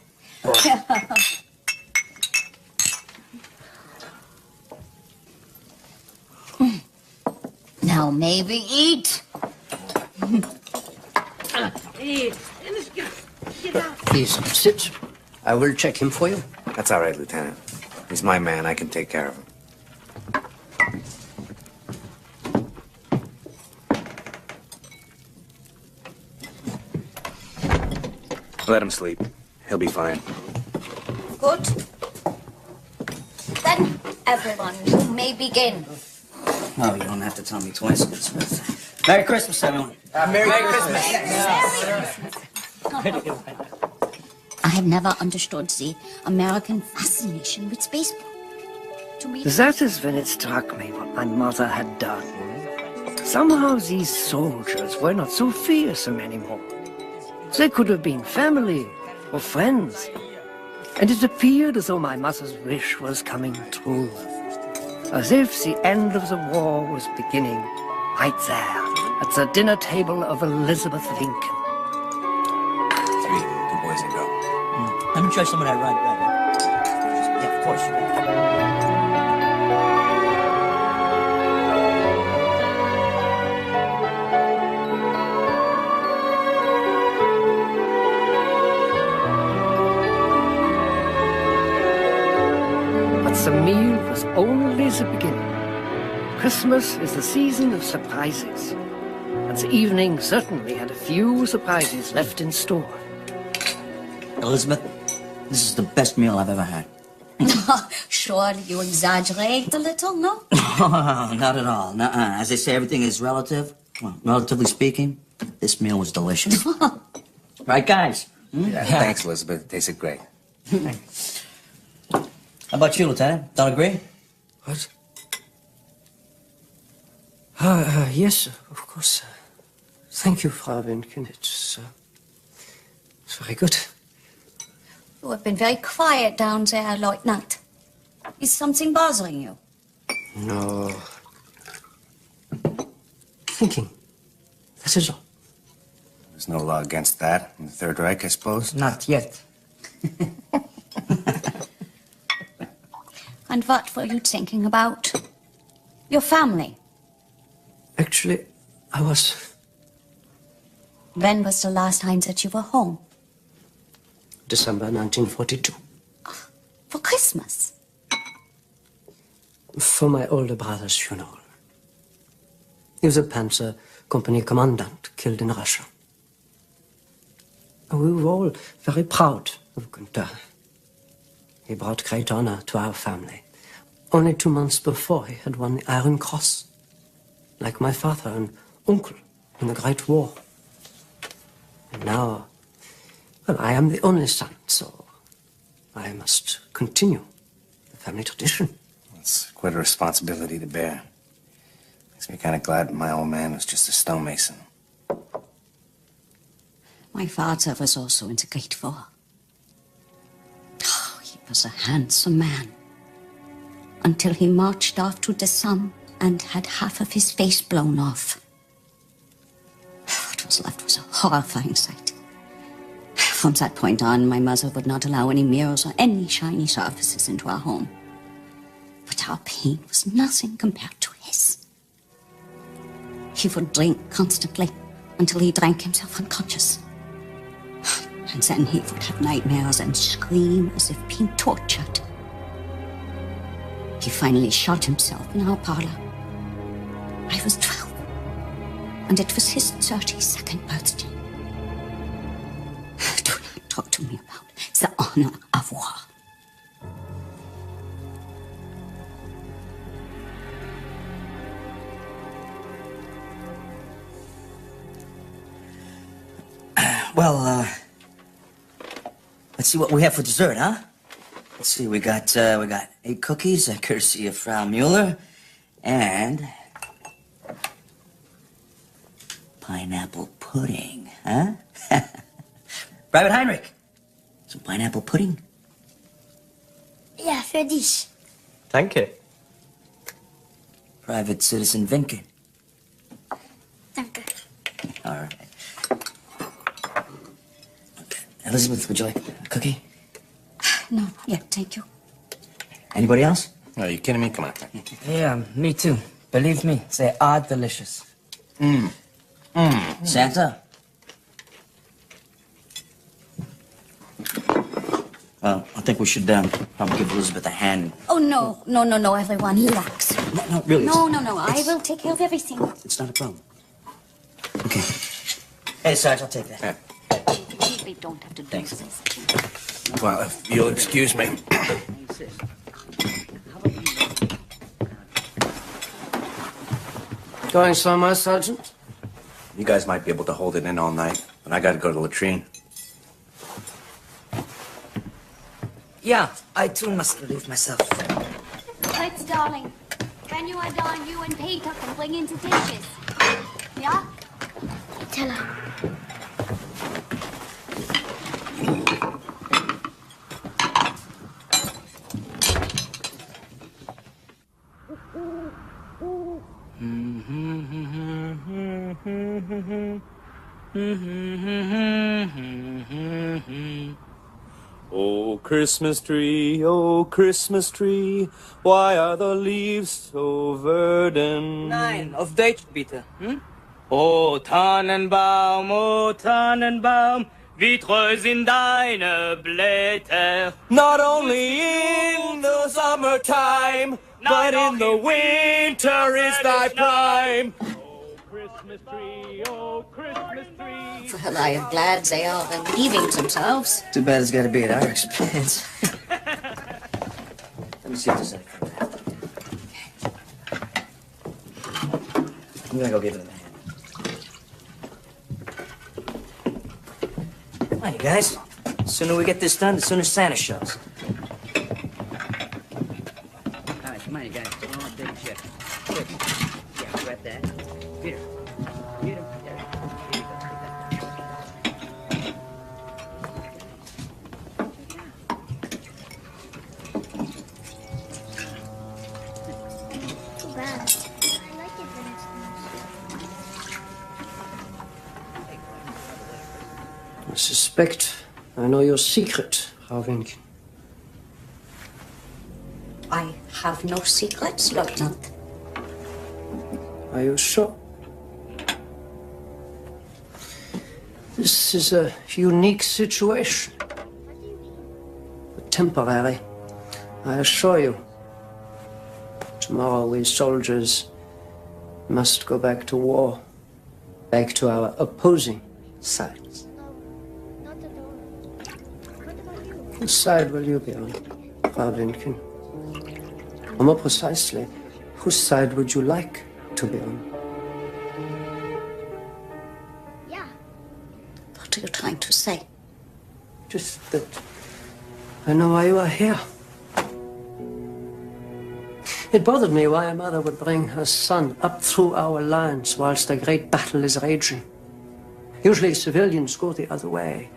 Now may we eat? Please, sit. I will check him for you. That's all right, Lieutenant. He's my man. I can take care of him. Let him sleep. He'll be fine. Good. Then, everyone, you may begin. Oh, you don't have to tell me twice, Elizabeth. Merry Christmas, everyone. Merry Christmas. I have never understood the American fascination with baseball. To me, That is when it struck me what my mother had done. Somehow these soldiers were not so fearsome anymore. They could have been family or friends. And it appeared as though my mother's wish was coming true. As if the end of the war was beginning right there at the dinner table of Elizabeth Lincoln. 3, 2 boys and go. Let me try some of that rye bread. Yeah, of course. But the meal was only the beginning. Christmas is the season of surprises. And the evening certainly had a few surprises left in store. Elizabeth, this is the best meal I've ever had. surely you exaggerate a little, no? Not at all. Nuh-uh. As they say, everything is relative. Well, relatively speaking, this meal was delicious. Right, guys? Yeah, thanks, Elizabeth. It tasted great. How about you, Lieutenant? Don't agree? What? Yes, of course. Thank you, Frau Winken. It's very good. You have been very quiet down there, Lieutenant. Is something bothering you? No. Thinking. That is all. There's no law against that in the Third Reich, I suppose? Not yet. And what were you thinking about? Your family. Actually, I was. When was the last time that you were home? December 1942. For Christmas? For my older brother's funeral. He was a Panzer Company commandant killed in Russia. We were all very proud of Günther. He brought great honor to our family. Only 2 months before, he had won the Iron Cross, like my father and uncle in the Great War. And now, well, I am the only son, so I must continue the family tradition. It's quite a responsibility to bear. Makes me kind of glad my old man was just a stonemason. My father was also in the Great War. Oh, he was a handsome man. Until he marched off to the Somme and had half of his face blown off. What was left was a horrifying sight. From that point on, my mother would not allow any mirrors or any shiny surfaces into our home. But our pain was nothing compared to his. He would drink constantly until he drank himself unconscious. And then he would have nightmares and scream as if being tortured. He finally shot himself in our parlor. I was 12, and it was his 32nd birthday. Do not talk to me about the honor of war. Well, let's see what we have for dessert, huh? Let's see, we got 8 cookies, courtesy of Frau Mueller, and pineapple pudding, huh? Private Heinrich, some pineapple pudding? Ja, für dich. Danke. Private Citizen Vinken. Danke. All right. Okay. Elizabeth, would you like a cookie? No, yeah, thank you. Anybody else? Are you kidding me? Come on. Yeah, me too. Believe me, they are delicious. Santa? Well, I think we should probably give Elizabeth a hand. Oh, no, everyone, relax. No, really. No, I will take care of everything. It's not a problem. Okay. Hey, Sarge, I'll take that. Yeah. You really don't have to do Thanks. this. Well, if you'll excuse me. Going somewhere, Sergeant? You guys might be able to hold it in all night, but I gotta go to the latrine. Yeah, I too must relieve myself. Fritz, darling, when you are done, you and Peter can bring in the dishes. Yeah? Tell her. Oh, Christmas tree, why are the leaves so verdant? 9 of Deutsch, bitte. O Tannenbaum, wie treu sind deine Blätter. Not only in the summertime, but in the winter is thy prime. Oh, Christmas tree. Well, I am glad they are relieving themselves. Too bad it's got to be at our expense. Let me see if there's anything. I'm gonna go give it a hand. Come on, you guys. The sooner we get this done, the sooner Santa shows. All right, come on, you guys. Come on, take a shift. Quick. Yeah, grab that. Peter. Peter. Too bad. I like it when it's I suspect I know your secret, Frau Winken. I have no secrets, Lieutenant. Are you sure? This is a unique situation. But temporary, I assure you. Tomorrow we soldiers must go back to war, back to our opposing sides. not at all. What about you? Whose side will you be on, Frau Winken? Or more precisely, whose side would you like to be on? Yeah. What are you trying to say? Just that I know why you are here. It bothered me why a mother would bring her son up through our lines whilst a great battle is raging. Usually civilians go the other way,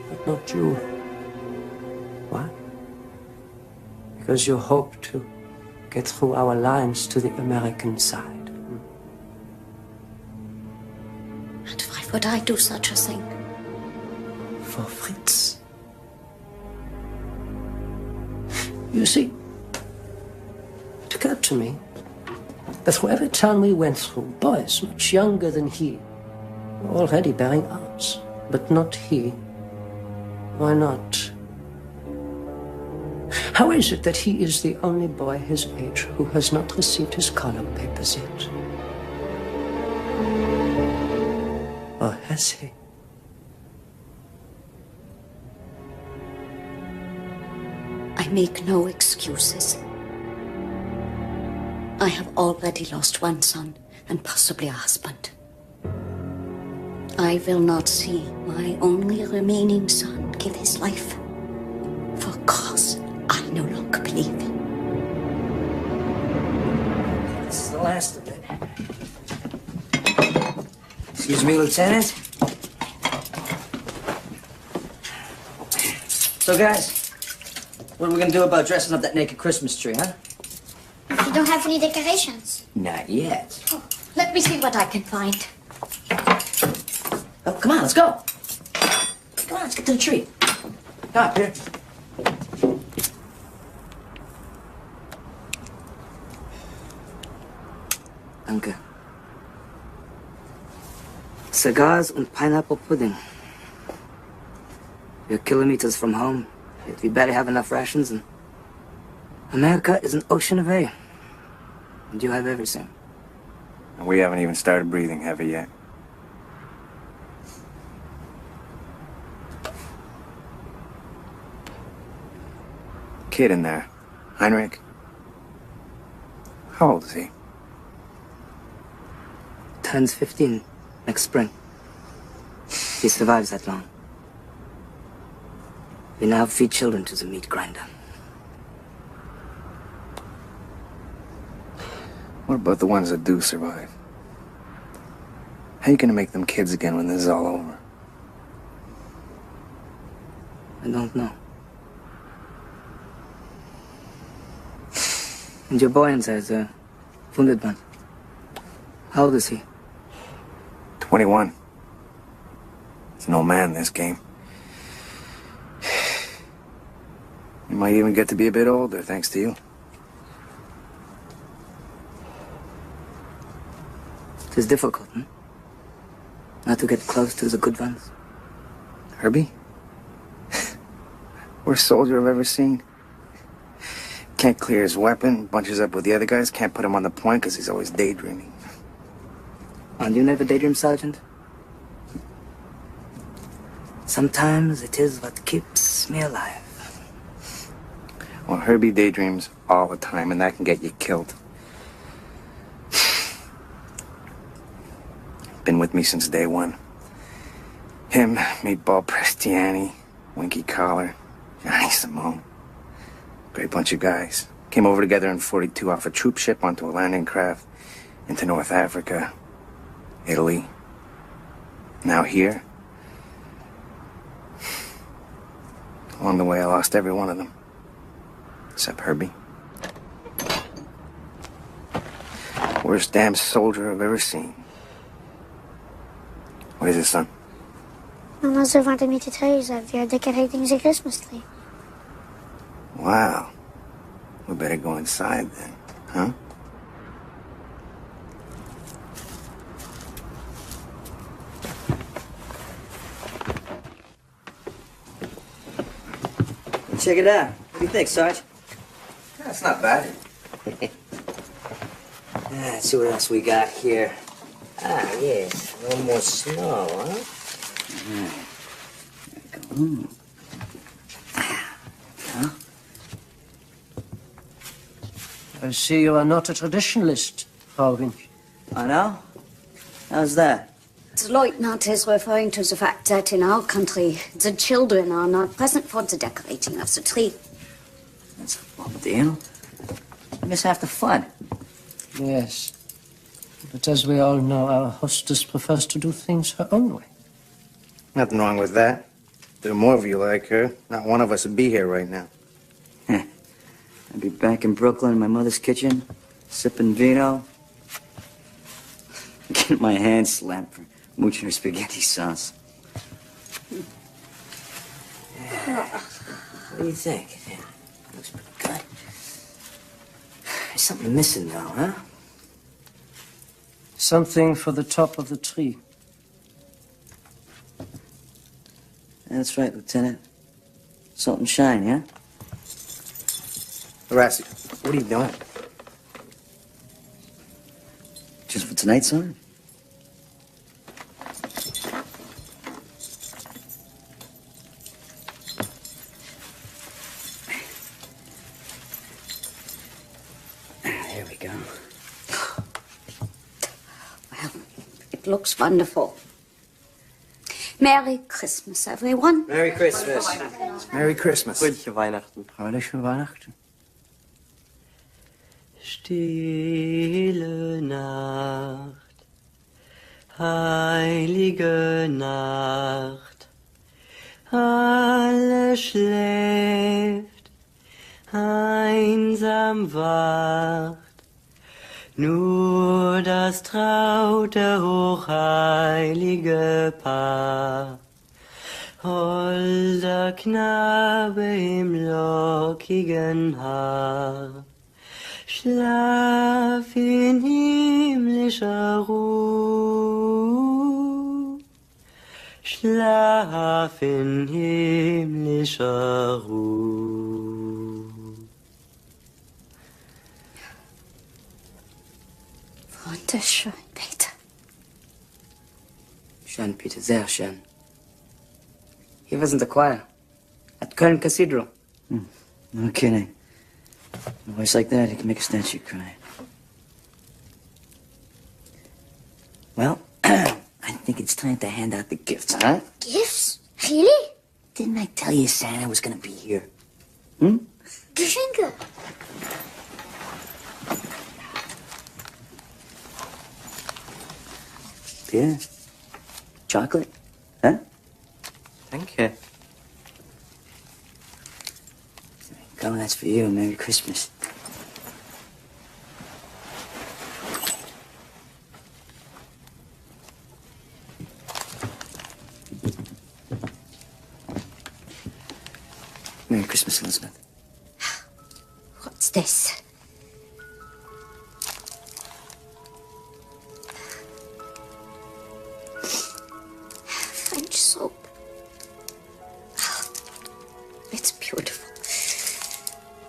but not you. Why? Because you hope to get through our lines to the American side. And why would I do such a thing? For Fritz. You see, it occurred to me that through every town we went through, boys much younger than he were already bearing arms, but not he. Why not? How is it that he is the only boy his age who has not received his collar papers yet? Or has he? I make no excuses. I have already lost one son and possibly a husband. I will not see my only remaining son give his life for a cause I no longer believe in. This is the last of it. Excuse me, Lieutenant. So, guys, what are we gonna do about dressing up that naked Christmas tree, huh? You don't have any decorations. Not yet. Oh, let me see what I can find. Oh, come on, let's go. Come on, let's get to the tree. Come on, Peter. Danke. Cigars and pineapple pudding. We're kilometers from home, yet we barely have enough rations, and America is an ocean of air. And you have everything. And we haven't even started breathing heavy yet. Kid in there, Heinrich. How old is he? Turns 15 next spring. He survives that long. We now feed children to the meat grinder. What about the ones that do survive? How you gonna make them kids again when this is all over? I don't know. And your boy inside is a wounded one. How old is he? 21. He's an old man in this game. He might even get to be a bit older, thanks to you. It is difficult, not to get close to the good ones. Herbie? Worst soldier I've ever seen. Can't clear his weapon, bunches up with the other guys, can't put him on the point because he's always daydreaming. And you never daydream, Sergeant? Sometimes it is what keeps me alive. Well, Herbie daydreams all the time, and that can get you killed. Been with me since day one. Him, Meatball Prestiani, Winky Collar, Johnny Simone. Great bunch of guys. Came over together in 42 off a troop ship onto a landing craft into North Africa, Italy. Now here. Along the way, I lost every one of them. Except Herbie. Worst damn soldier I've ever seen. What is it, son? My mother wanted me to tell you that we are decorating the Christmas tree. Wow. We better go inside then, huh? Check it out. What do you think, Sarge? That's not bad. Let's see what else we got here. Ah, yes. A little more snow, huh? There you go. Huh? I see you are not a traditionalist, Frau Winch. I know? How's that? The Lieutenant is referring to the fact that in our country, the children are not present for the decorating of the tree. That's a big deal. You miss half the fun. Yes. But as we all know, our hostess prefers to do things her own way. Nothing wrong with that. There are more of you like her. Not one of us would be here right now. I'd be back in Brooklyn in my mother's kitchen, sipping vino, getting my hands slapped for mooching her spaghetti sauce. What do you think? Yeah, looks pretty good. There's something missing though, huh? Something for the top of the tree. That's right, Lieutenant. Salt and shine, yeah? Horacio, what are you doing? Just for tonight, son? There we go. Well, it looks wonderful. Merry Christmas, everyone. Merry Christmas. Merry Christmas. Fröhliche Weihnachten. Fröhliche Weihnachten. Stille Nacht, heilige Nacht, alles schläft, einsam wacht, nur das traute, hochheilige Paar. Holder Knabe im lockigen Haar, schlaf in himmlischer Ruhe, schlaf in himmlischer Ruhe. Wunderschön, Peter. Schön, Peter, sehr schön. He was in the choir at Köln Cathedral. No kidding. A voice like that, he can make a statue cry. Well, I think it's time to hand out the gifts, huh? Gifts? Really? Didn't I tell you Santa was gonna be here? Geschenke. Yeah. Chocolate? Huh? Danke. Come, that's for you. Merry Christmas. Merry Christmas, Elizabeth. What's this? French soap. It's beautiful.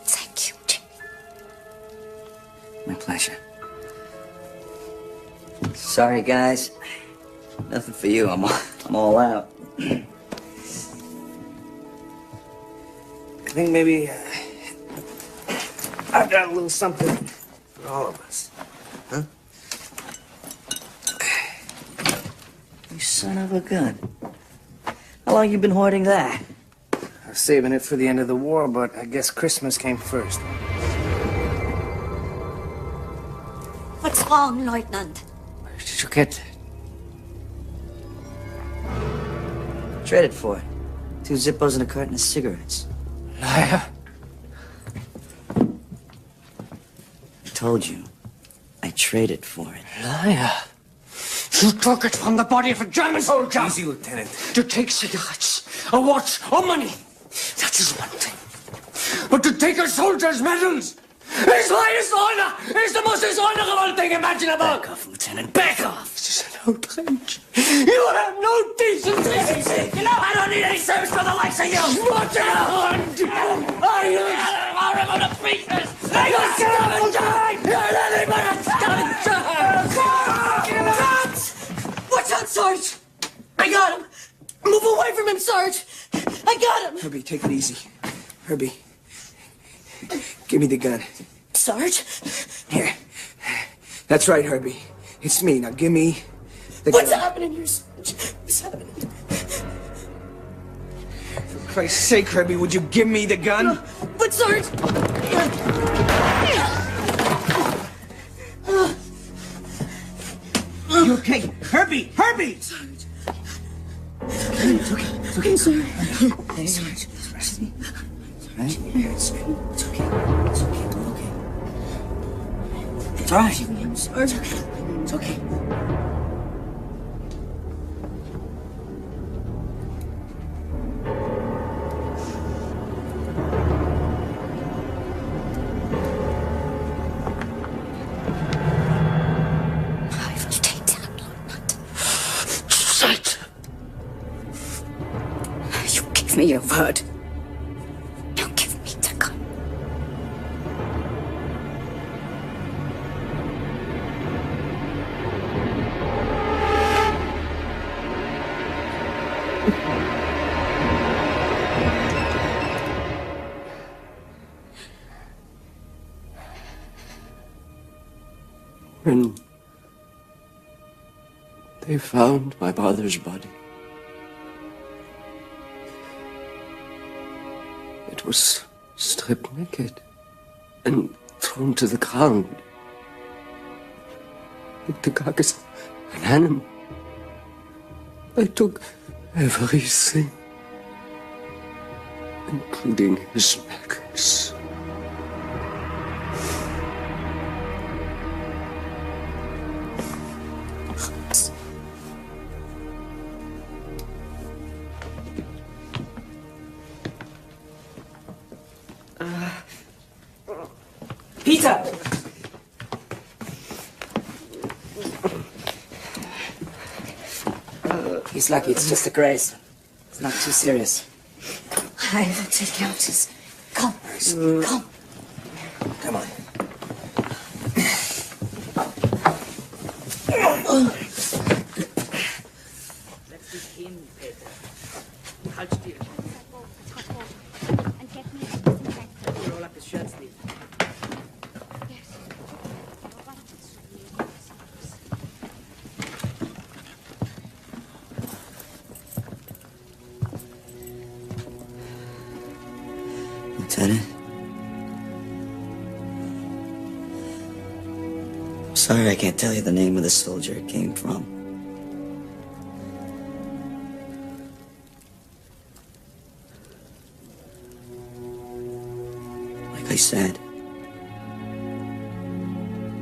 Thank you, Jimmy. My pleasure. Sorry, guys. Nothing for you. I'm all out. I think maybe I've got a little something for all of us. Huh? You son of a gun. How long you been hoarding that? I was saving it for the end of the war, but I guess Christmas came first. What's wrong, Lieutenant? Where did you get that? Traded for it. 2 Zippos and a carton of cigarettes. Liar. I told you. I traded for it. Liar. You took it from the body of a German soldier. Easy, Lieutenant. To take cigarettes, a watch, or money. That is one thing. But to take a soldier's medals is highest honor. It's the most dishonorable thing imaginable. Back off, Lieutenant. Back off. This is an outrage. You have no decency. I don't need any service for the likes of you. What a hunt! Are you horrible to pieces? You're scavenger! You're nothing but a scavenger! Watch out, Sarge! I got him! Move away from him, Sarge! I got him! Herbie, take it easy. Herbie, give me the gun. Sarge? Here. That's right, Herbie. It's me. Now give me the What's gun. happening here, Sarge? What's happening? For Christ's sake, Herbie, would you give me the gun? But Sarge! You okay? Herbie! Herbie! It's okay. It's okay. I'm sorry. Hey, just rest me. It's all right. It's okay. It's okay. It's okay. It's all right. I'm sorry. It's okay. It's okay. Give me your word. Now give me the gun. When they found my brother's body, it was stripped naked and thrown to the ground. Like the carcass of an animal. I took everything, including his necklace. Peter! He's lucky, it's just a graze. It's not too serious. I will take out his coppers. Come. Come on. Let's begin, Peter. Halt still. And get me a disinfectant. Roll up his shirt sleeve. Yes. Lieutenant? I'm sorry I can't tell you the name of the soldier it came from. Like I said,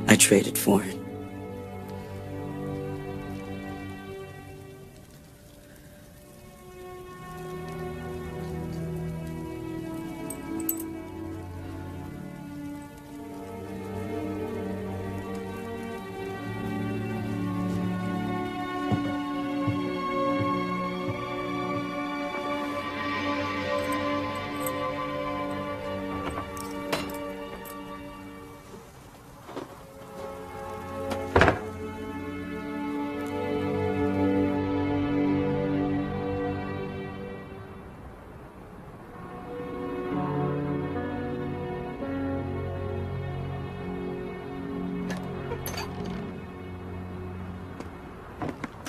I traded for it.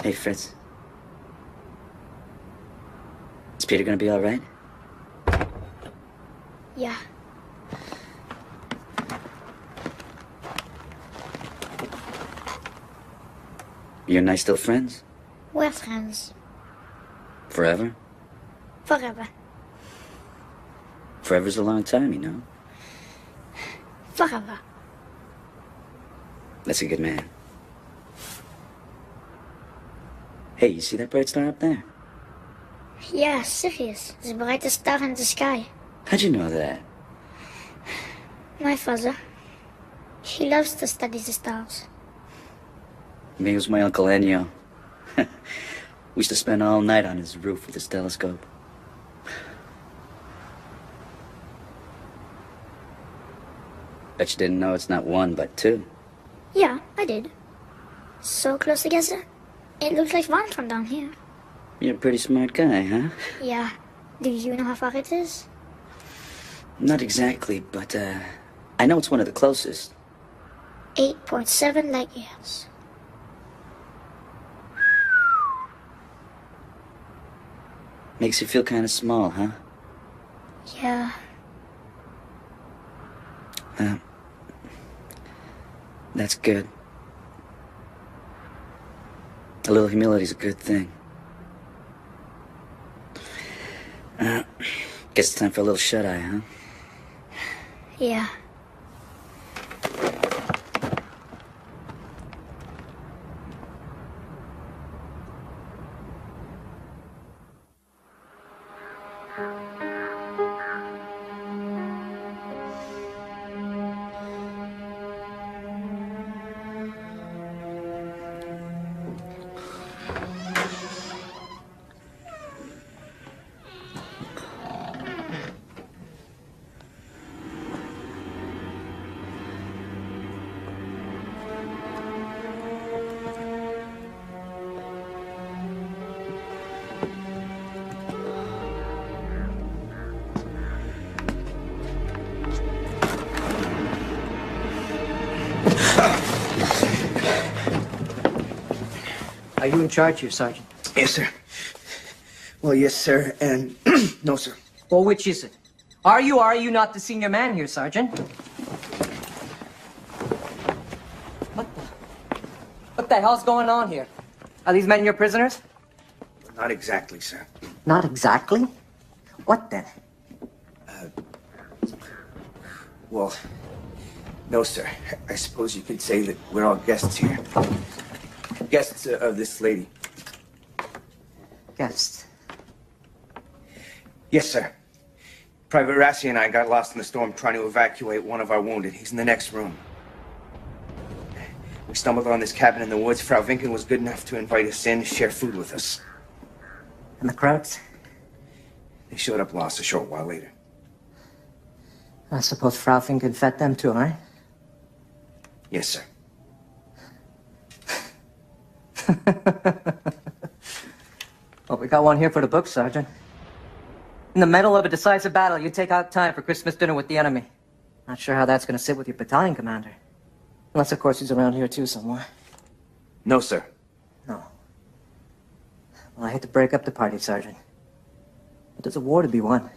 Hey, Fritz. Is Peter gonna be all right? Yeah. You and I still friends? We're friends. Forever? Forever. Forever's a long time, you know? Forever. That's a good man. Hey, you see that bright star up there? Yeah, Sirius. The brightest star in the sky. How'd you know that? My father. He loves to study the stars. Me was my Uncle Ennio. We used to spend all night on his roof with his telescope. Bet you didn't know it's not one, but two. Yeah, I did. So close together. It looks like one from down here. You're a pretty smart guy, huh? Yeah. Do you know how far it is? Not exactly, but, I know it's one of the closest. 8.7 light years. Makes you feel kind of small, huh? Yeah. That's good. A little humility's a good thing. Guess it's time for a little shut-eye, huh? Yeah. Are you in charge here, Sergeant? Yes, sir. Well, yes, sir, and no, sir. Well, which is it? Are you or are you not the senior man here, Sergeant? What the hell's going on here? Are these men your prisoners? Not exactly, sir. Not exactly? What then? Well, no, sir. I suppose you could say that we're all guests here. Guests of this lady. Guests? Yes, sir. Private Rassi and I got lost in the storm trying to evacuate one of our wounded. He's in the next room. We stumbled on this cabin in the woods. Frau Vinken was good enough to invite us in, share food with us. And the Krauts? They showed up lost a short while later. I suppose Frau Vinken fed them too, right? Yes, sir. Well, we got one here for the book, Sergeant. In the middle of a decisive battle, you take out time for Christmas dinner with the enemy. Not sure how that's going to sit with your battalion commander. Unless, of course, he's around here too somewhere. No, sir. No. Well, I hate to break up the party, Sergeant. But there's a war to be won.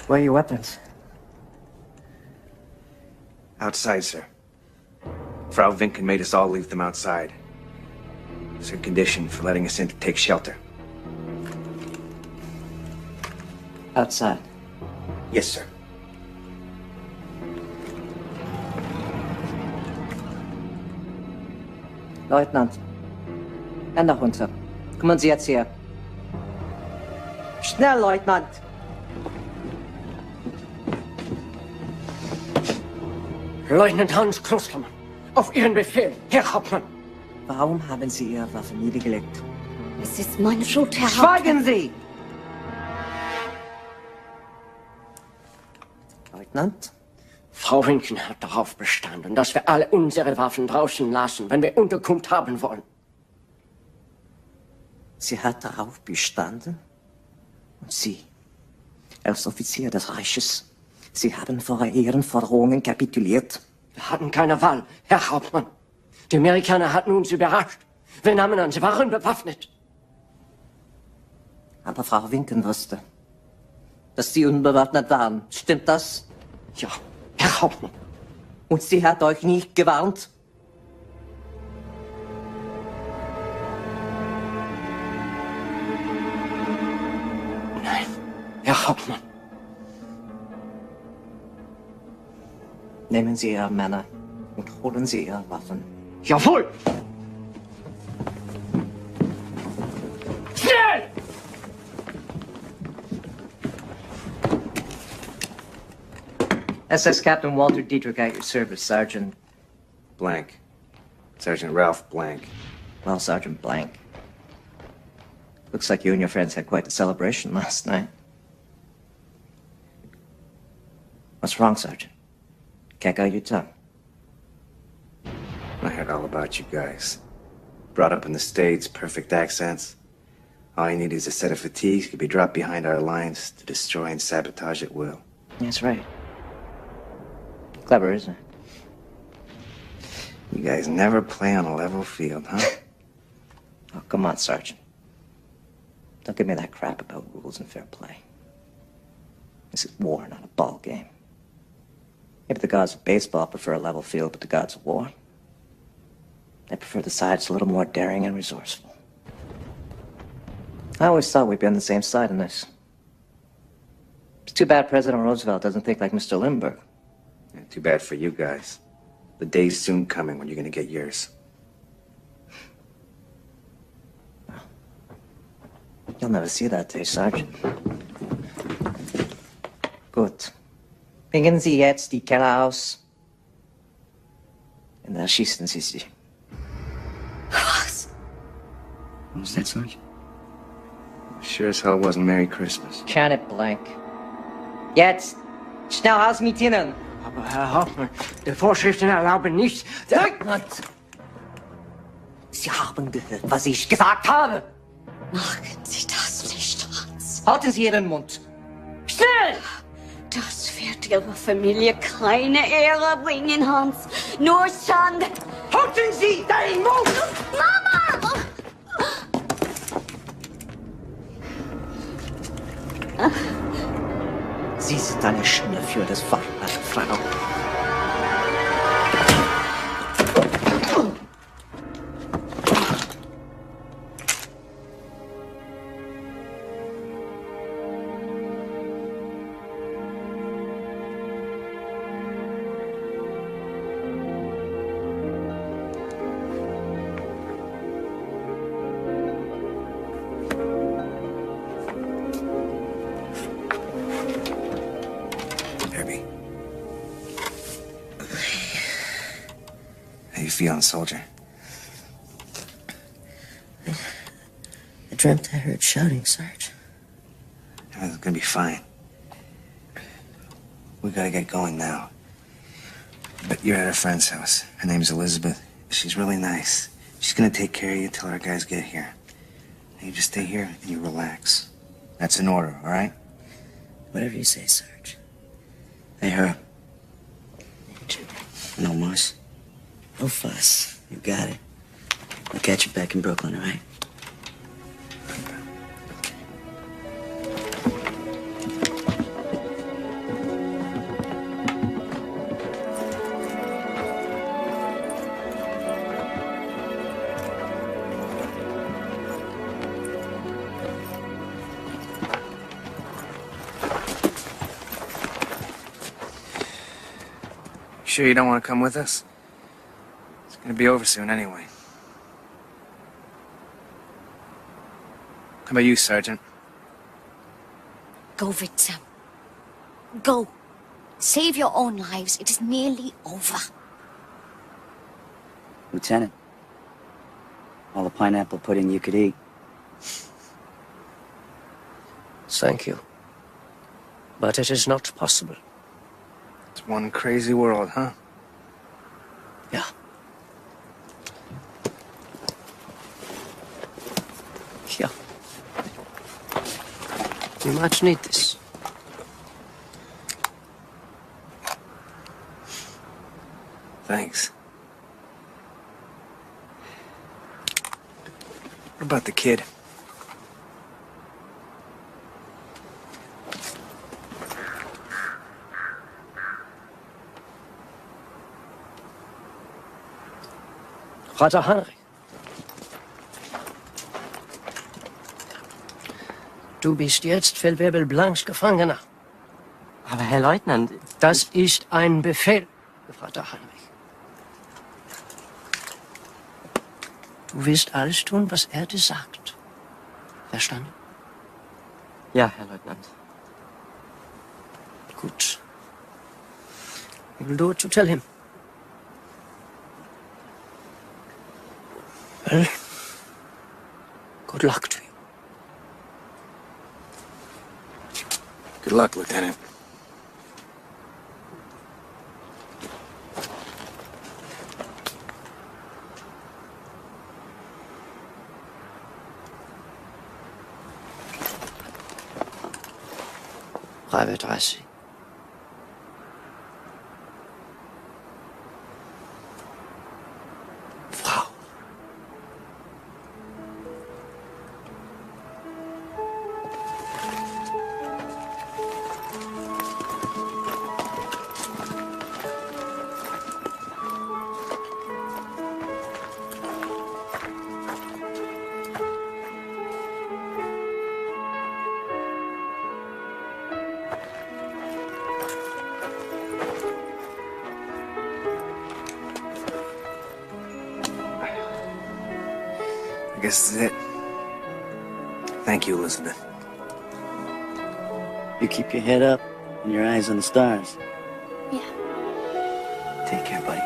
Where are your weapons? Outside, sir. Frau Vinken made us all leave them outside. It's her condition for letting us in to take shelter. Outside? Yes, sir. Leutnant. Hände runter. Kommen Sie jetzt her. Schnell, Leutnant! Leutnant Hans Klostermann. Auf Ihren Befehl, Herr Hauptmann. Warum haben Sie Ihre Waffe niedergelegt? Es ist meine Schuld, Herr Schweigen Sie! Leutnant? Frau Vinken hat darauf bestanden, dass wir alle unsere Waffen draußen lassen, wenn wir Unterkunft haben wollen. Sie hat darauf bestanden? Und Sie, als Offizier des Reiches, Sie haben vor Ihren Forderungen kapituliert? Wir hatten keine Wahl, Herr Hauptmann. Die Amerikaner hatten uns überrascht. Wir nahmen an, sie waren bewaffnet. Aber Frau Vinken wusste, dass Sie unbewaffnet waren. Stimmt das? Ja, Herr Hauptmann. Und sie hat euch nicht gewarnt? Nein, Herr Hauptmann. Nehmen Sie Ihre Männer und holen Sie Ihre Waffen. Jawohl! Schnell! SS Captain Walter Dietrich at your service, Sergeant. Blank. Sergeant Ralph Blank. Well, Sergeant Blank. Looks like you and your friends had quite the celebration last night. What's wrong, Sergeant? Can't out your tongue. I heard all about you guys. Brought up in the States, perfect accents. All you need is a set of fatigues could be dropped behind our lines to destroy and sabotage at will. That's right. Clever, isn't it? You guys never play on a level field, huh? Oh, come on, Sergeant. Don't give me that crap about rules and fair play. This is war, not a ball game. Maybe the gods of baseball prefer a level field, but the gods of war, they prefer the sides a little more daring and resourceful. I always thought we'd be on the same side in this. Too bad President Roosevelt doesn't think like Mr. Lindbergh. Yeah, too bad for you guys. The day's soon coming when you're gonna get yours. You'll never see that day, Sergeant. Gut. Bringen Sie jetzt die Keller aus. Und erschießen Sie sie. Was? What was that, Sergeant? Sure as hell wasn't Merry Christmas. Janet Blank. Jetzt! Schnell raus mit Ihnen! Aber Herr Hauptmann, die Vorschriften erlauben nicht... Leutnant! Sie haben gehört, was ich gesagt habe! Machen Sie das nicht, Hans. Halten Sie Ihren Mund! Schnell! Das wird Ihrer Familie keine Ehre bringen, Hans. Nur Schande. Halten Sie deinen Mund! Mama! Sie sind eine Schande für das Vaterland, Frau. How you feeling, soldier? I dreamt I heard shouting, Sarge. Everything's gonna be fine. We gotta get going now. But you're at a friend's house. Her name's Elizabeth. She's really nice. She's gonna take care of you till our guys get here. And you just stay here and you relax. That's an order, all right? Whatever you say, Sarge. Hey, Herb. No muss. No fuss. You got it. I'll catch you back in Brooklyn, all right? Sure you don't want to come with us? It's gonna be over soon anyway. How about you, Sergeant? Go, Ritzer. Go. Save your own lives. It is nearly over. Lieutenant, all the pineapple pudding you could eat. Thank you. But it is not possible. It's one crazy world, huh? Yeah. Here. You might need this. Thanks. What about the kid? Vater Heinrich. Du bist jetzt Feldwebel Blancs Gefangener. Aber Herr Leutnant... Das ist ein Befehl, Vater Heinrich. Du wirst alles tun, was er dir sagt. Verstanden? Ja, Herr Leutnant. Gut. I will do what you tell him. Well, good luck to you. Good luck, Lieutenant. Private Reise. Frau. I guess this is it. Thank you, Elizabeth. You keep your head up and your eyes on the stars. Yeah. Take care, buddy.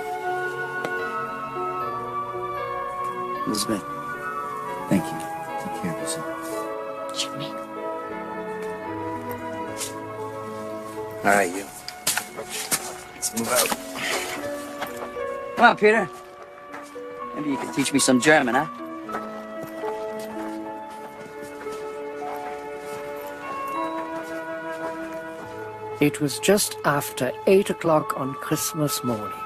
Elizabeth, thank you. Take care of yourself. Jimmy. All right, you. Let's move out. Come on, Peter. Maybe you can teach me some German, huh? It was just after 8 o'clock on Christmas morning.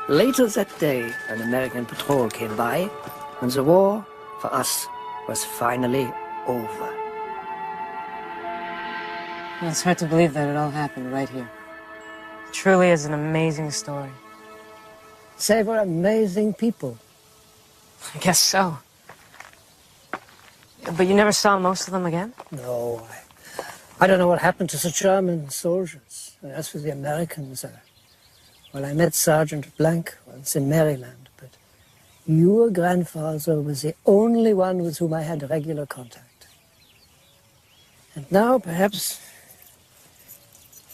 Later that day, an American patrol came by, and the war, for us, was finally over. Well, it's hard to believe that it all happened right here. It truly is an amazing story. They were amazing people. I guess so. But you never saw most of them again? No, I don't know what happened to the German soldiers. And as for the Americans, well, I met Sergeant Blank once in Maryland, but your grandfather was the only one with whom I had regular contact. And now, perhaps,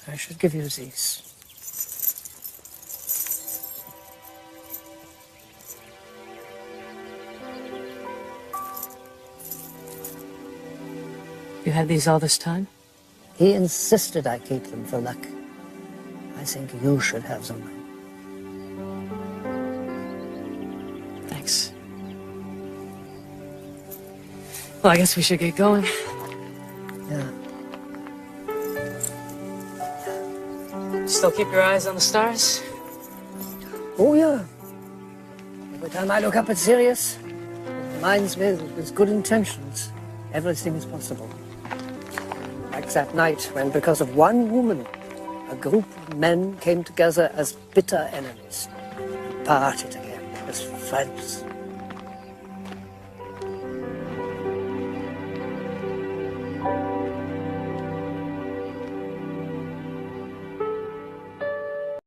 I should give you these. You had these all this time? He insisted I keep them for luck. I think you should have them now. Thanks. Well, I guess we should get going. Yeah. Still keep your eyes on the stars? Oh, yeah. Every time I look up at Sirius, it reminds me that with good intentions, everything is possible. Like that night when, because of one woman, a group of men came together as bitter enemies and parted again as friends.